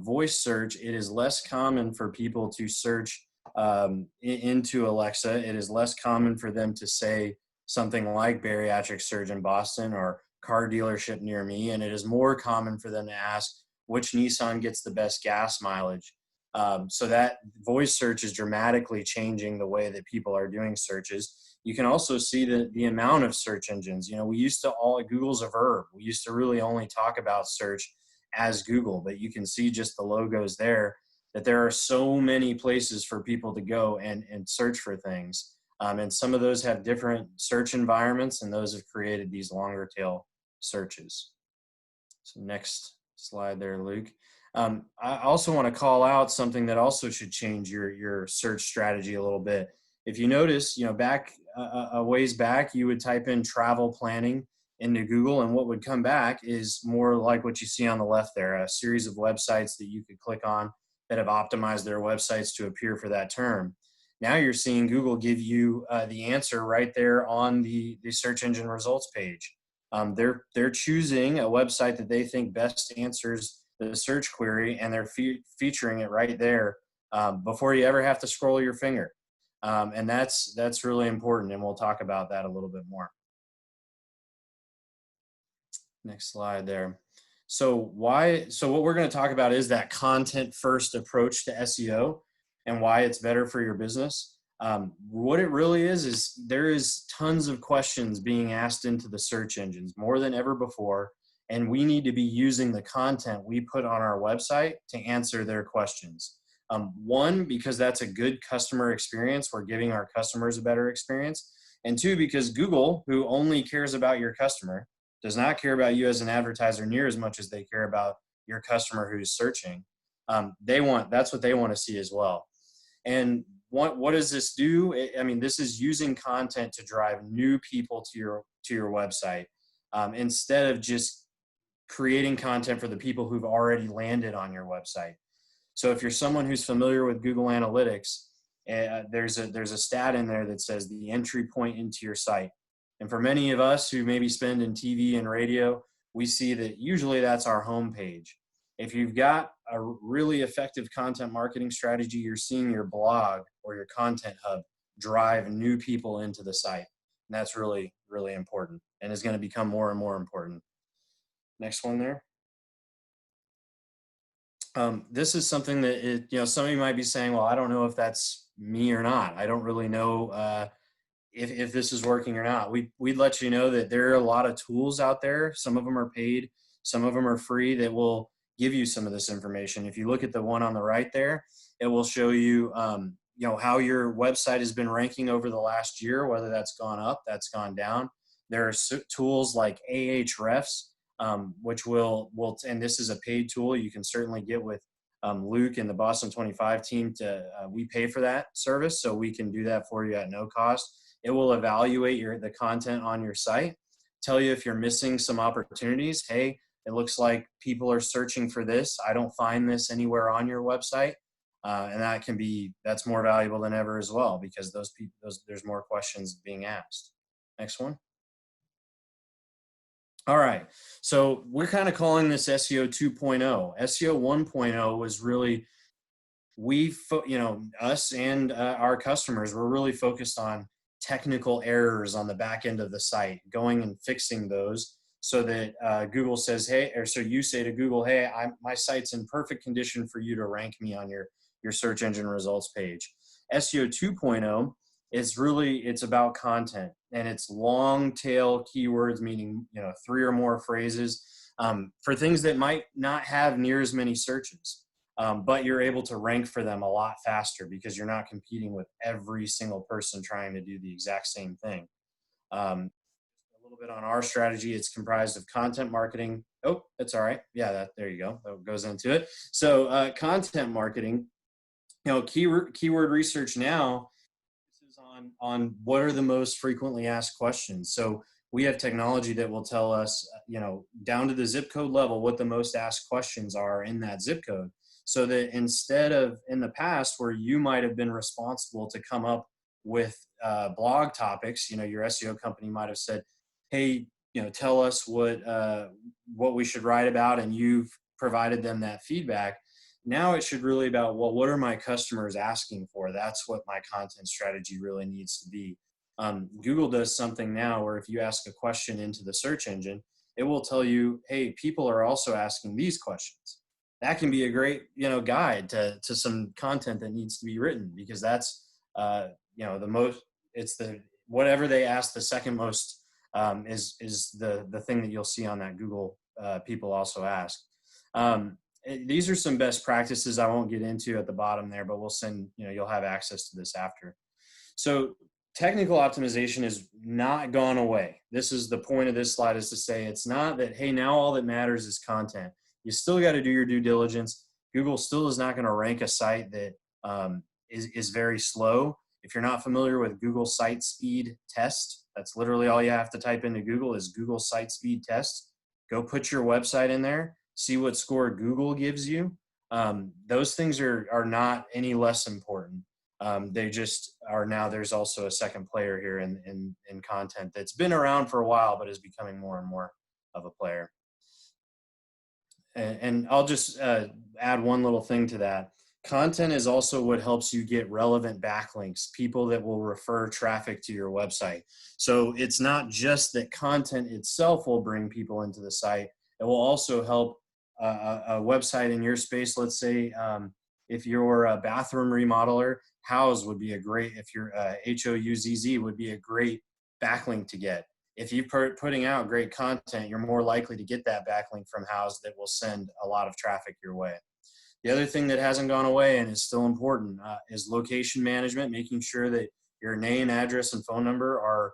Voice search, it is less common for people to search into Alexa. It is less common for them to say something like bariatric surgeon Boston or car dealership near me. And it is more common for them to ask which Nissan gets the best gas mileage. So that voice search is dramatically changing the way that people are doing searches. You can also see the amount of search engines. You know, we used to Google's a verb. We used to really only talk about search as Google, but you can see just the logos there that there are so many places for people to go and search for things. And some of those have different search environments, and those have created these longer tail searches. So next slide there, Luke. I also want to call out something that also should change your search strategy a little bit. If you notice, you know, back a ways back, you would type in travel planning into Google, and what would come back is more like what you see on the left there, a series of websites that you could click on that have optimized their websites to appear for that term. Now you're seeing Google give you the answer right there on the search engine results page. They're choosing a website that they think best answers the search query, and they're featuring it right there before you ever have to scroll your finger. And that's really important, and we'll talk about that a little bit more. Next slide there. So what we're going to talk about is that content first approach to SEO and why it's better for your business. What it really is there is tons of questions being asked into the search engines, more than ever before, and we need to be using the content we put on our website to answer their questions. One, because that's a good customer experience. We're giving our customers a better experience. And two, because Google, who only cares about your customer, does not care about you as an advertiser near as much as they care about your customer who's searching. That's what they want to see as well. And what does this do? I mean, this is using content to drive new people to your website instead of just creating content for the people who've already landed on your website. So if you're someone who's familiar with Google Analytics, there's a stat in there that says the entry point into your site. And for many of us who maybe spend in TV and radio, we see that usually that's our homepage. If you've got a really effective content marketing strategy, you're seeing your blog or your content hub drive new people into the site. And that's really, really important, and is going to become more and more important. Next one there. This is something that, some of you might be saying, well, I don't know if that's me or not. I don't really know if this is working or not. We'd let you know that there are a lot of tools out there. Some of them are paid, some of them are free, that will give you some of this information. If you look at the one on the right there, it will show you, how your website has been ranking over the last year, whether that's gone up, that's gone down. There are tools like Ahrefs, which will, and this is a paid tool you can certainly get with Luke and the Boston 25 team. We pay for that service, so we can do that for you at no cost. It will evaluate the content on your site, tell you if you're missing some opportunities. Hey, it looks like people are searching for this. I don't find this anywhere on your website. And that's more valuable than ever as well, because there's more questions being asked. Next one. All right. So we're kind of calling this SEO 2.0. SEO 1.0 was really, us and our customers were really focused on technical errors on the back end of the site, going and fixing those so that Google says, hey, or so you say to Google, hey, my site's in perfect condition for you to rank me on your search engine results page. SEO 2.0 is really, it's about content, and it's long tail keywords, meaning 3 or more phrases for things that might not have near as many searches. But you're able to rank for them a lot faster because you're not competing with every single person trying to do the exact same thing. A little bit on our strategy. It's comprised of content marketing. Oh, that's all right. Yeah, there you go. That goes into it. So content marketing, keyword research now is on what are the most frequently asked questions. So we have technology that will tell us, down to the zip code level, what the most asked questions are in that zip code. So that instead of in the past where you might have been responsible to come up with blog topics, your SEO company might have said, hey, tell us what we should write about, and you've provided them that feedback. Now it should really about, well, what are my customers asking for? That's what my content strategy really needs to be. Google does something now where if you ask a question into the search engine, it will tell you, hey, people are also asking these questions. That can be a great, guide to some content that needs to be written, because that's, the most, it's whatever they ask the second most is the thing that you'll see on that Google people also ask. These are some best practices I won't get into at the bottom there, but we'll send, you'll have access to this after. So technical optimization is not gone away. This is the point of this slide, is to say it's not that, hey, now all that matters is content. You still got to do your due diligence. Google still is not going to rank a site that is very slow If you're not familiar with Google Site Speed Test, that's literally all you have to type into Google is Google Site Speed Test. Go put your website in there, see what score Google gives you. Those things are not any less important. They just are now. There's also a second player here in content that's been around for a while, but is becoming more and more of a player. And I'll just add one little thing to that. Content is also what helps you get relevant backlinks, people that will refer traffic to your website. So it's not just that content itself will bring people into the site. It will also help a website in your space. Let's say if you're a bathroom remodeler, Houzz would be a great, if you're Houzz would be a great backlink to get. If you're putting out great content, you're more likely to get that backlink from Houzz that will send a lot of traffic your way. The other thing that hasn't gone away and is still important is location management, making sure that your name, address, and phone number are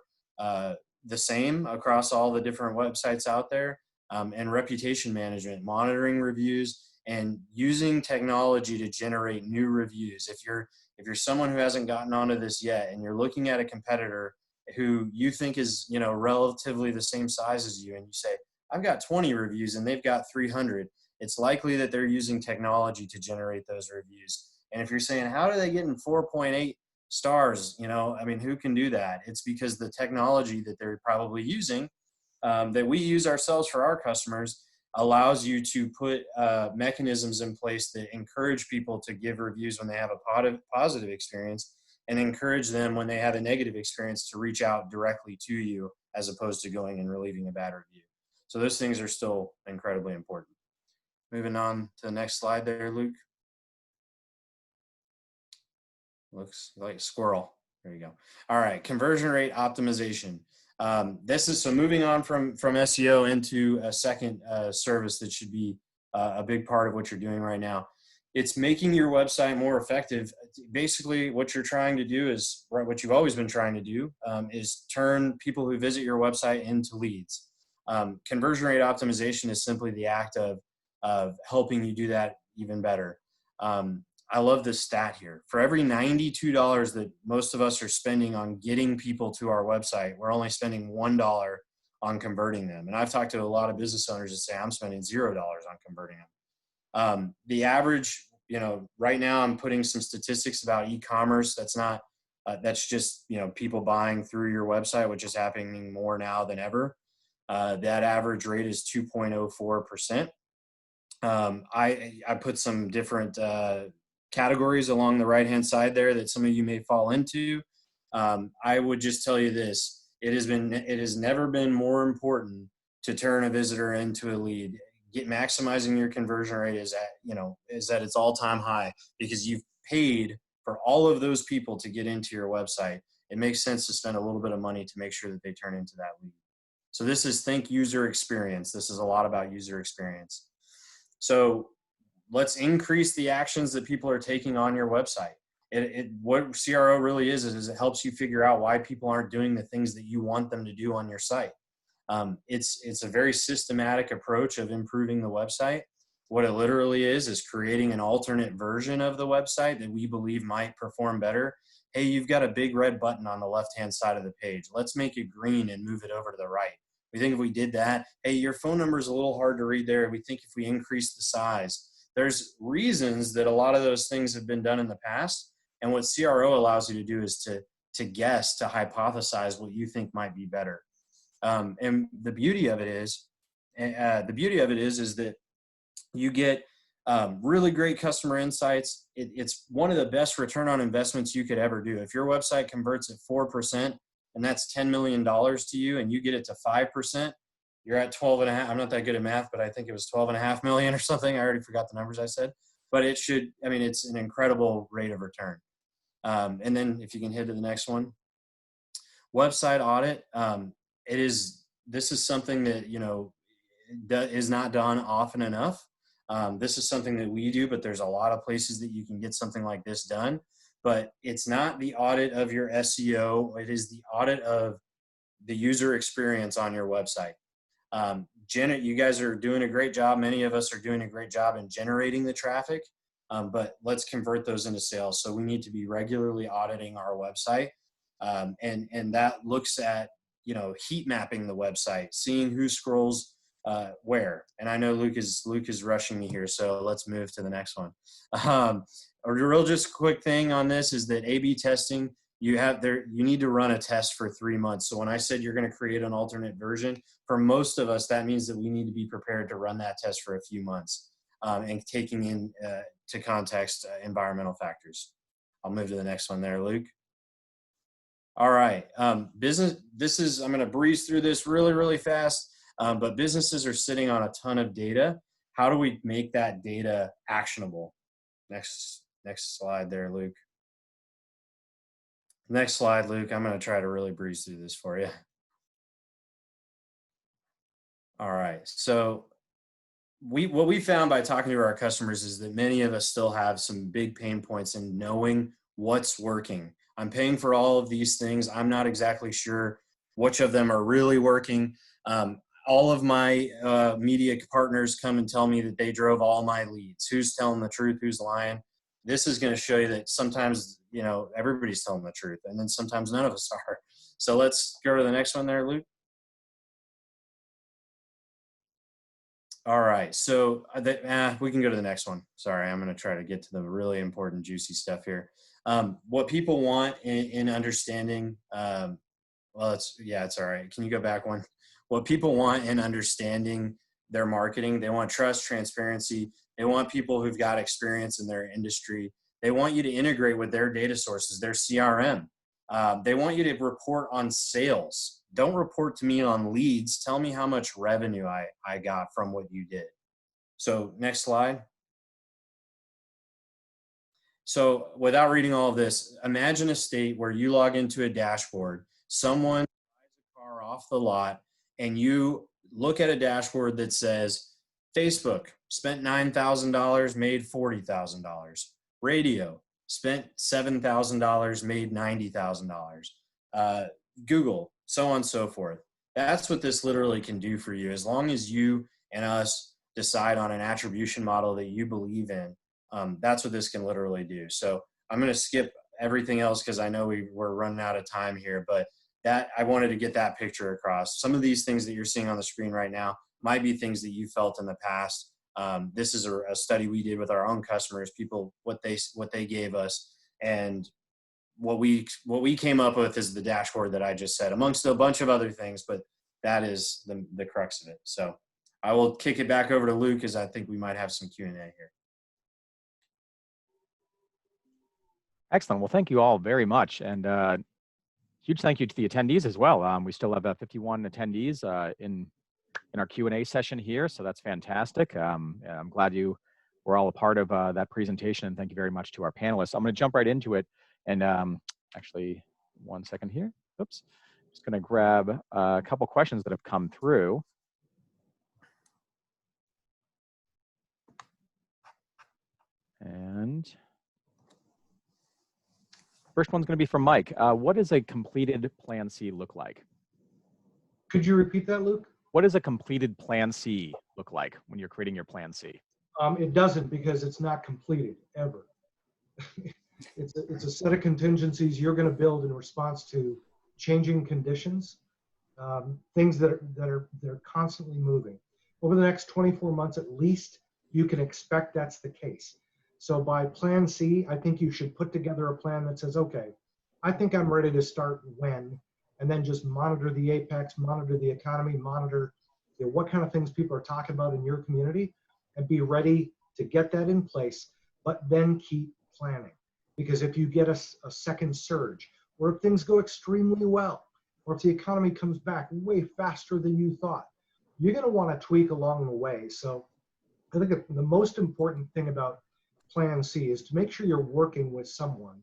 the same across all the different websites out there, and reputation management, monitoring reviews, and using technology to generate new reviews. If you're someone who hasn't gotten onto this yet and you're looking at a competitor who you think is, you know, relatively the same size as you, and you say, I've got 20 reviews and they've got 300, it's likely that they're using technology to generate those reviews. And if you're saying, how do they get in 4.8 stars? You know, I mean, who can do that? It's because the technology that they're probably using, that we use ourselves for our customers, allows you to put mechanisms in place that encourage people to give reviews when they have a positive experience, and encourage them when they have a negative experience to reach out directly to you as opposed to going and leaving a bad review. So those things are still incredibly important. Moving on to the next slide there, Luke. Looks like a squirrel. There you go. All right, conversion rate optimization. This is, so moving on from SEO into a second service that should be a big part of what you're doing right now. It's making your website more effective. Basically, what you're trying to do is, right, what you've always been trying to do, is turn people who visit your website into leads. Conversion rate optimization is simply the act of helping you do that even better. I love this stat here. For every $92 that most of us are spending on getting people to our website, we're only spending $1 on converting them. And I've talked to a lot of business owners that say, I'm spending $0 on converting them. The average, you know, right now I'm putting some statistics about e-commerce. That's not, that's just, you know, people buying through your website, which is happening more now than ever. That average rate is 2.04%. I put some different categories along the right-hand side there that some of you may fall into. I would just tell you this: it has never been more important to turn a visitor into a lead. Maximizing your conversion rate is at its all-time high, because you've paid for all of those people to get into your website. It makes sense to spend a little bit of money to make sure that they turn into that lead. So this is think user experience. This is a lot about user experience. So let's increase the actions that people are taking on your website. What CRO really is it helps you figure out why people aren't doing the things that you want them to do on your site. It's a very systematic approach of improving the website. What it literally is creating an alternate version of the website that we believe might perform better. Hey, you've got a big red button on the left-hand side of the page. Let's make it green and move it over to the right. We think if we did that, hey, your phone number is a little hard to read there. We think if we increase the size, there's reasons that a lot of those things have been done in the past. And what CRO allows you to do is to guess, to hypothesize what you think might be better. And the beauty of it is that you get really great customer insights. It's one of the best return on investments you could ever do. If your website converts at 4%, and that's $10 million to you, and you get it to 5%, you're at 12.5. I'm not that good at math, but I think it was 12.5 million or something. I already forgot the numbers I said, but it's an incredible rate of return. And then if you can head to the next one, website audit. This is something that, that is not done often enough. This is something that we do, but there's a lot of places that you can get something like this done. But it's not the audit of your SEO. It is the audit of the user experience on your website. You guys are doing a great job. Many of us are doing a great job in generating the traffic. but let's convert those into sales. So we need to be regularly auditing our website. And that looks at, you know, heat mapping the website, seeing who scrolls where. And I know Luke is rushing me here, so let's move to the next one. A real just quick thing on this is that A/B testing, you need to run a test for 3 months. So when I said you're going to create an alternate version, for most of us, that means that we need to be prepared to run that test for a few months, and taking in to context environmental factors. I'll move to the next one there, Luke. All right, I'm going to breeze through this really, really fast, but businesses are sitting on a ton of data. How do we make that data actionable? Next slide there, Luke. Next slide, Luke. I'm going to try to really breeze through this for you. All right, so what we found by talking to our customers is that many of us still have some big pain points in knowing what's working. I'm paying for all of these things. I'm not exactly sure which of them are really working. All of my media partners come and tell me that they drove all my leads. Who's telling the truth? Who's lying? This is going to show you that sometimes, you know, everybody's telling the truth, and then sometimes none of us are. So let's go to the next one there, Luke. All right, so we can go to the next one. Sorry, I'm going to try to get to the really important, juicy stuff here. What people want in understanding, well, it's all right. Can you go back one? What people want in understanding their marketing, they want trust, transparency. They want people who've got experience in their industry. They want you to integrate with their data sources, their CRM. They want you to report on sales. Don't report to me on leads. Tell me how much revenue I got from what you did. So next slide. So without reading all of this, imagine a state where you log into a dashboard, someone buys a car off the lot, and you look at a dashboard that says, Facebook spent $9,000, made $40,000. Radio spent $7,000, made $90,000. Google, so on and so forth. That's what this literally can do for you. As long as you and us decide on an attribution model that you believe in, that's what this can literally do. So I'm going to skip everything else because I know we're running out of time here, but I wanted to get that picture across. Some of these things that you're seeing on the screen right now might be things that you felt in the past. This is a study we did with our own customers, people, what they gave us, and what we came up with is the dashboard that I just said, amongst a bunch of other things, but that is the crux of it. So I will kick it back over to Luke because I think we might have some Q&A here. Excellent. Well, thank you all very much. And huge thank you to the attendees as well. We still have 51 attendees in our Q&A session here, so that's fantastic. I'm glad you were all a part of that presentation, and thank you very much to our panelists. I'm going to jump right into it, and actually, 1 second here. Oops. Just going to grab a couple questions that have come through. And first one's going to be from Mike. What does a completed Plan C look like? Could you repeat that, Luke? What does a completed Plan C look like when you're creating your Plan C? It doesn't, because it's not completed ever. It's a set of contingencies you're going to build in response to changing conditions, things that are constantly moving. Over the next 24 months at least, you can expect that's the case. So by Plan C, I think you should put together a plan that says, okay, I think I'm ready to start when, and then just monitor the apex, monitor the economy, monitor what kind of things people are talking about in your community, and be ready to get that in place, but then keep planning. Because if you get a second surge, or if things go extremely well, or if the economy comes back way faster than you thought, you're going to want to tweak along the way. So I think the most important thing about Plan C is to make sure you're working with someone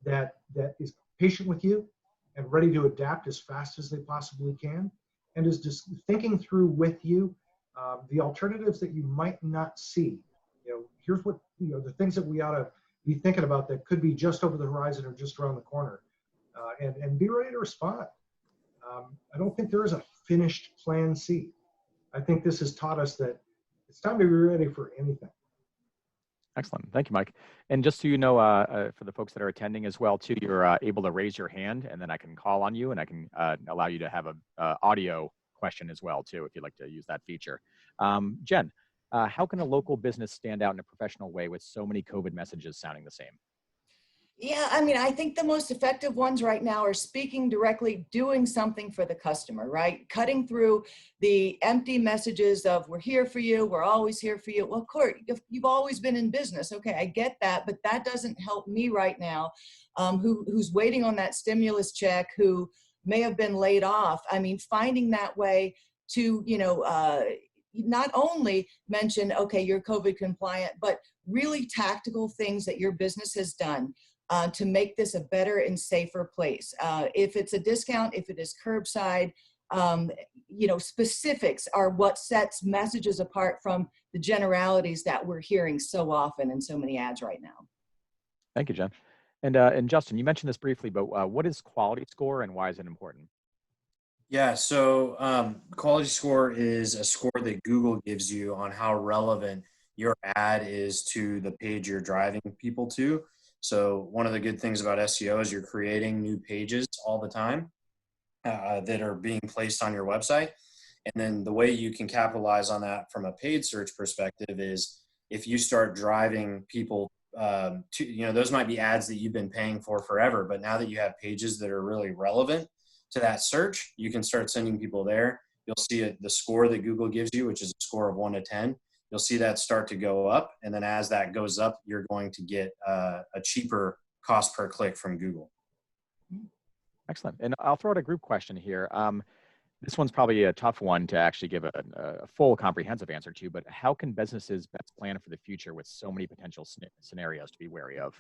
that is patient with you and ready to adapt as fast as they possibly can, and is just thinking through with you the alternatives that you might not see. Here's what, the things that we ought to be thinking about that could be just over the horizon or just around the corner, and be ready to respond. I don't think there is a finished Plan C. I think this has taught us that it's time to be ready for anything. Excellent. Thank you, Mike. And just so you know, for the folks that are attending as well, too, you're able to raise your hand, and then I can call on you, and I can allow you to have a audio question as well, too, if you'd like to use that feature. Jen, how can a local business stand out in a professional way with so many COVID messages sounding the same? Yeah, I mean, I think the most effective ones right now are speaking directly, doing something for the customer, right? Cutting through the empty messages of we're here for you, we're always here for you. Well, Court, you've always been in business. Okay, I get that, but that doesn't help me right now, who's waiting on that stimulus check, who may have been laid off. I mean, finding that way to, not only mention, okay, you're COVID compliant, but really tactical things that your business has done to make this a better and safer place. If it's a discount, if it is curbside, specifics are what sets messages apart from the generalities that we're hearing so often in so many ads right now. Thank you, Jen. And Justin, you mentioned this briefly, but what is quality score and why is it important? Yeah, so quality score is a score that Google gives you on how relevant your ad is to the page you're driving people to. So one of the good things about SEO is you're creating new pages all the time that are being placed on your website. And then the way you can capitalize on that from a paid search perspective is if you start driving people to, those might be ads that you've been paying for forever, but now that you have pages that are really relevant to that search, you can start sending people there. You'll see the score that Google gives you, which is a score of 1 to 10. You'll see that start to go up. And then as that goes up, you're going to get a cheaper cost per click from Google. Excellent. And I'll throw out a group question here. This one's probably a tough one to actually give a full comprehensive answer to, but how can businesses best plan for the future with so many potential scenarios to be wary of?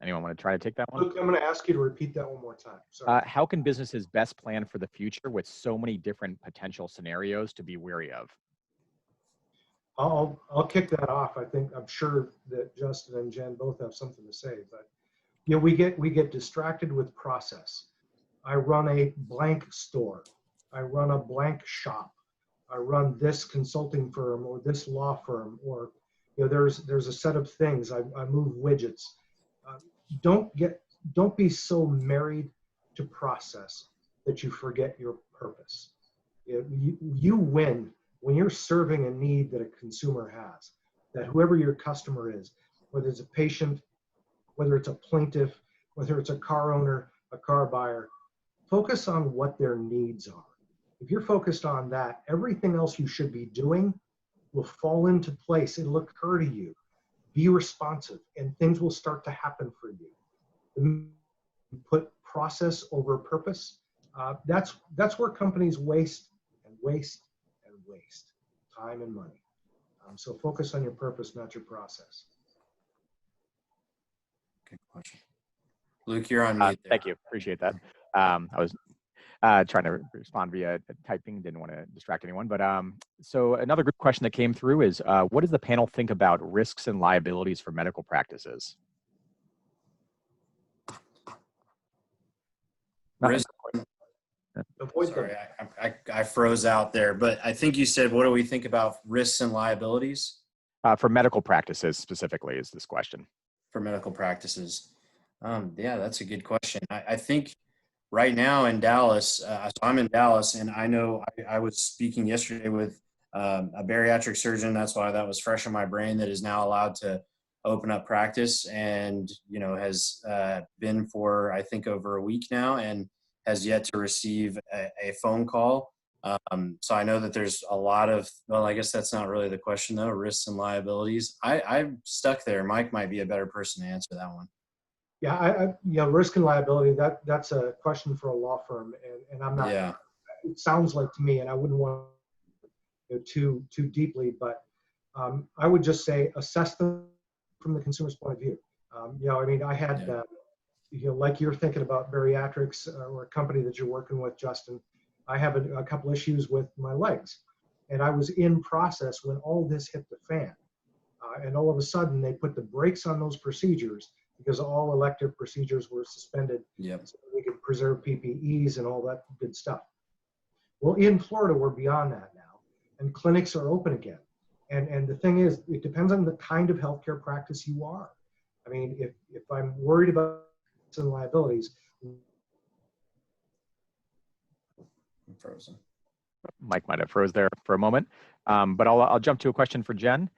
Anyone want to try to take that one? Luke, I'm going to ask you to repeat that one more time. Sorry. How can businesses best plan for the future with so many different potential scenarios to be wary of? I'll kick that off. I'm sure that Justin and Jen both have something to say, but we get distracted with process. I run a blank store. I run a blank shop. I run this consulting firm or this law firm, or there's a set of things. I move widgets. Don't be so married to process that you forget your purpose. You win when you're serving a need that a consumer has, that whoever your customer is, whether it's a patient, whether it's a plaintiff, whether it's a car owner, a car buyer, focus on what their needs are. If you're focused on that, everything else you should be doing will fall into place. It'll occur to you. Be responsive, and things will start to happen for you. Put process over purpose. That's where companies waste time and money. So focus on your purpose, not your process. Good question. Luke, you're on mute there. Thank you. Appreciate that. I was trying to respond via typing, didn't want to distract anyone. But so another group question that came through is, what does the panel think about risks and liabilities for medical practices? Sorry, I froze out there, but I think you said, what do we think about risks and liabilities? For medical practices specifically is this question. For medical practices. Yeah, that's a good question. I think right now in Dallas, so I'm in Dallas, and I know I was speaking yesterday with a bariatric surgeon. That's why that was fresh in my brain, that is now allowed to open up practice and, has been for, I think, over a week now, and has yet to receive a phone call. So I know that there's a lot of, well, I guess that's not really the question though, risks and liabilities. I'm stuck there. Mike might be a better person to answer that one. Yeah, risk and liability, that's a question for a law firm, and I'm not, it sounds like to me, and I wouldn't want to too deeply, but I would just say assess them from the consumer's point of view. I had, like you're thinking about bariatrics or a company that you're working with, Justin, I have a couple issues with my legs, and I was in process when all this hit the fan, and all of a sudden they put the brakes on those procedures because all elective procedures were suspended. Yep. So we could preserve PPEs and all that good stuff. Well, in Florida, we're beyond that now, and clinics are open again. And the thing is, it depends on the kind of healthcare practice you are. I mean, if I'm worried about some liabilities. I'm frozen. Mike might have froze there for a moment, but I'll jump to a question for Jen.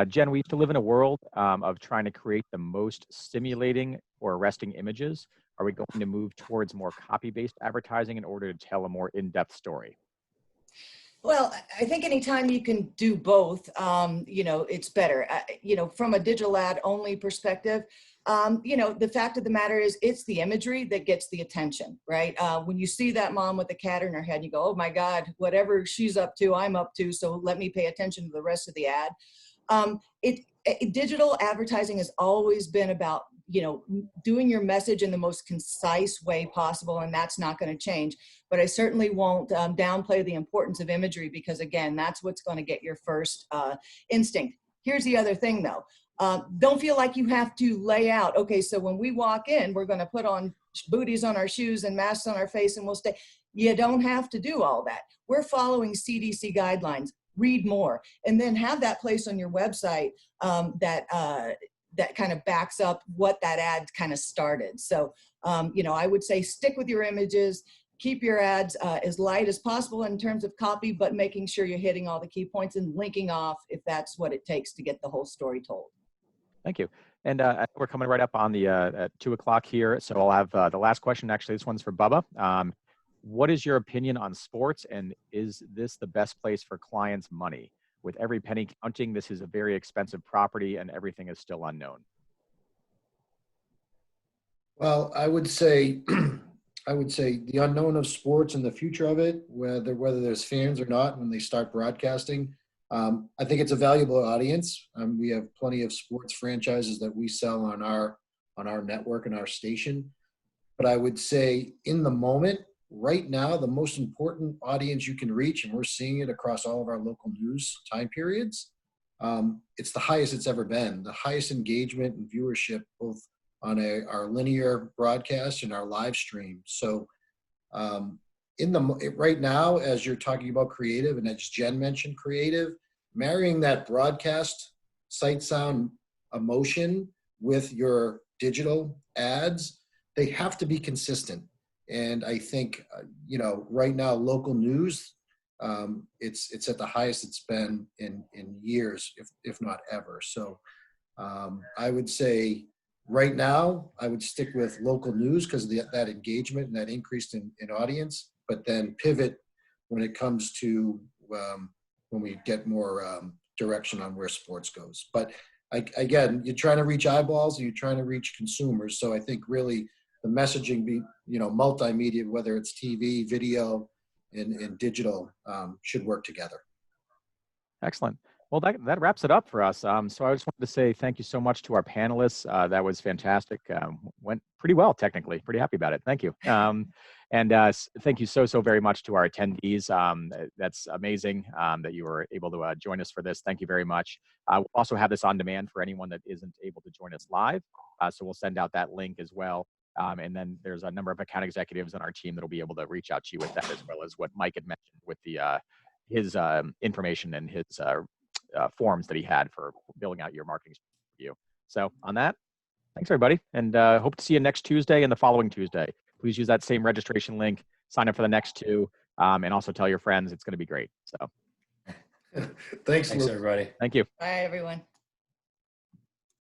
Jen, we used to live in a world of trying to create the most stimulating or arresting images. Are we going to move towards more copy-based advertising in order to tell a more in-depth story? Well, I think anytime you can do both, you know, it's better. You know, from a digital ad only perspective, you know, the fact of the matter is it's the imagery that gets the attention, right? When you see that mom with the cat in her head, you go, oh my God, whatever she's up to, I'm up to, so let me pay attention to the rest of the ad. Digital advertising has always been about, you know, doing your message in the most concise way possible, and that's not going to change. But I certainly won't downplay the importance of imagery, because again, that's what's going to get your first instinct. Here's the other thing though. Don't feel like you have to lay out, okay, so when we walk in, we're going to put on booties on our shoes and masks on our face and we'll stay. You don't have to do all that. We're following CDC guidelines. Read more, and then have that place on your website that kind of backs up what that ad kind of started. So, you know, I would say stick with your images, keep your ads as light as possible in terms of copy, but making sure you're hitting all the key points and linking off if that's what it takes to get the whole story told. Thank you. And we're coming right up on the at 2 o'clock here. So I'll have the last question. Actually, this one's for Bubba. What is your opinion on sports, and is this the best place for clients' money? With every penny counting, this is a very expensive property and everything is still unknown. Well, I would say, the unknown of sports and the future of it, whether there's fans or not, when they start broadcasting, I think it's a valuable audience. We have plenty of sports franchises that we sell on our network and our station. But I would say in the moment, right now, the most important audience you can reach, and we're seeing it across all of our local news time periods, it's the highest it's ever been, the highest engagement and viewership, both on our linear broadcast and our live stream. So right now, as you're talking about creative, and as Jen mentioned creative, marrying that broadcast sight, sound, emotion with your digital ads, they have to be consistent. And I think, you know, right now, local news, it's at the highest it's been in years, if not ever. So I would say right now, I would stick with local news because of that engagement and that increase in audience, but then pivot when it comes to when we get more direction on where sports goes. But again, you're trying to reach eyeballs and you're trying to reach consumers. So I think really the messaging be, you know, multimedia, whether it's TV, video, and digital, should work together. Excellent. Well, that wraps it up for us. So I just wanted to say thank you so much to our panelists. That was fantastic. Went pretty well, technically. Pretty happy about it. Thank you. And thank you so very much to our attendees. That's amazing that you were able to join us for this. Thank you very much. We'll also have this on demand for anyone that isn't able to join us live. So we'll send out that link as well. And then there's a number of account executives on our team that will be able to reach out to you with that, as well as what Mike had mentioned with his information and his forms that he had for building out your marketing for you. So on that, thanks everybody, and hope to see you next Tuesday and the following Tuesday. Please use that same registration link, sign up for the next two, and also tell your friends. It's going to be great. So Thanks, Luke. Everybody. Thank you. Bye, everyone.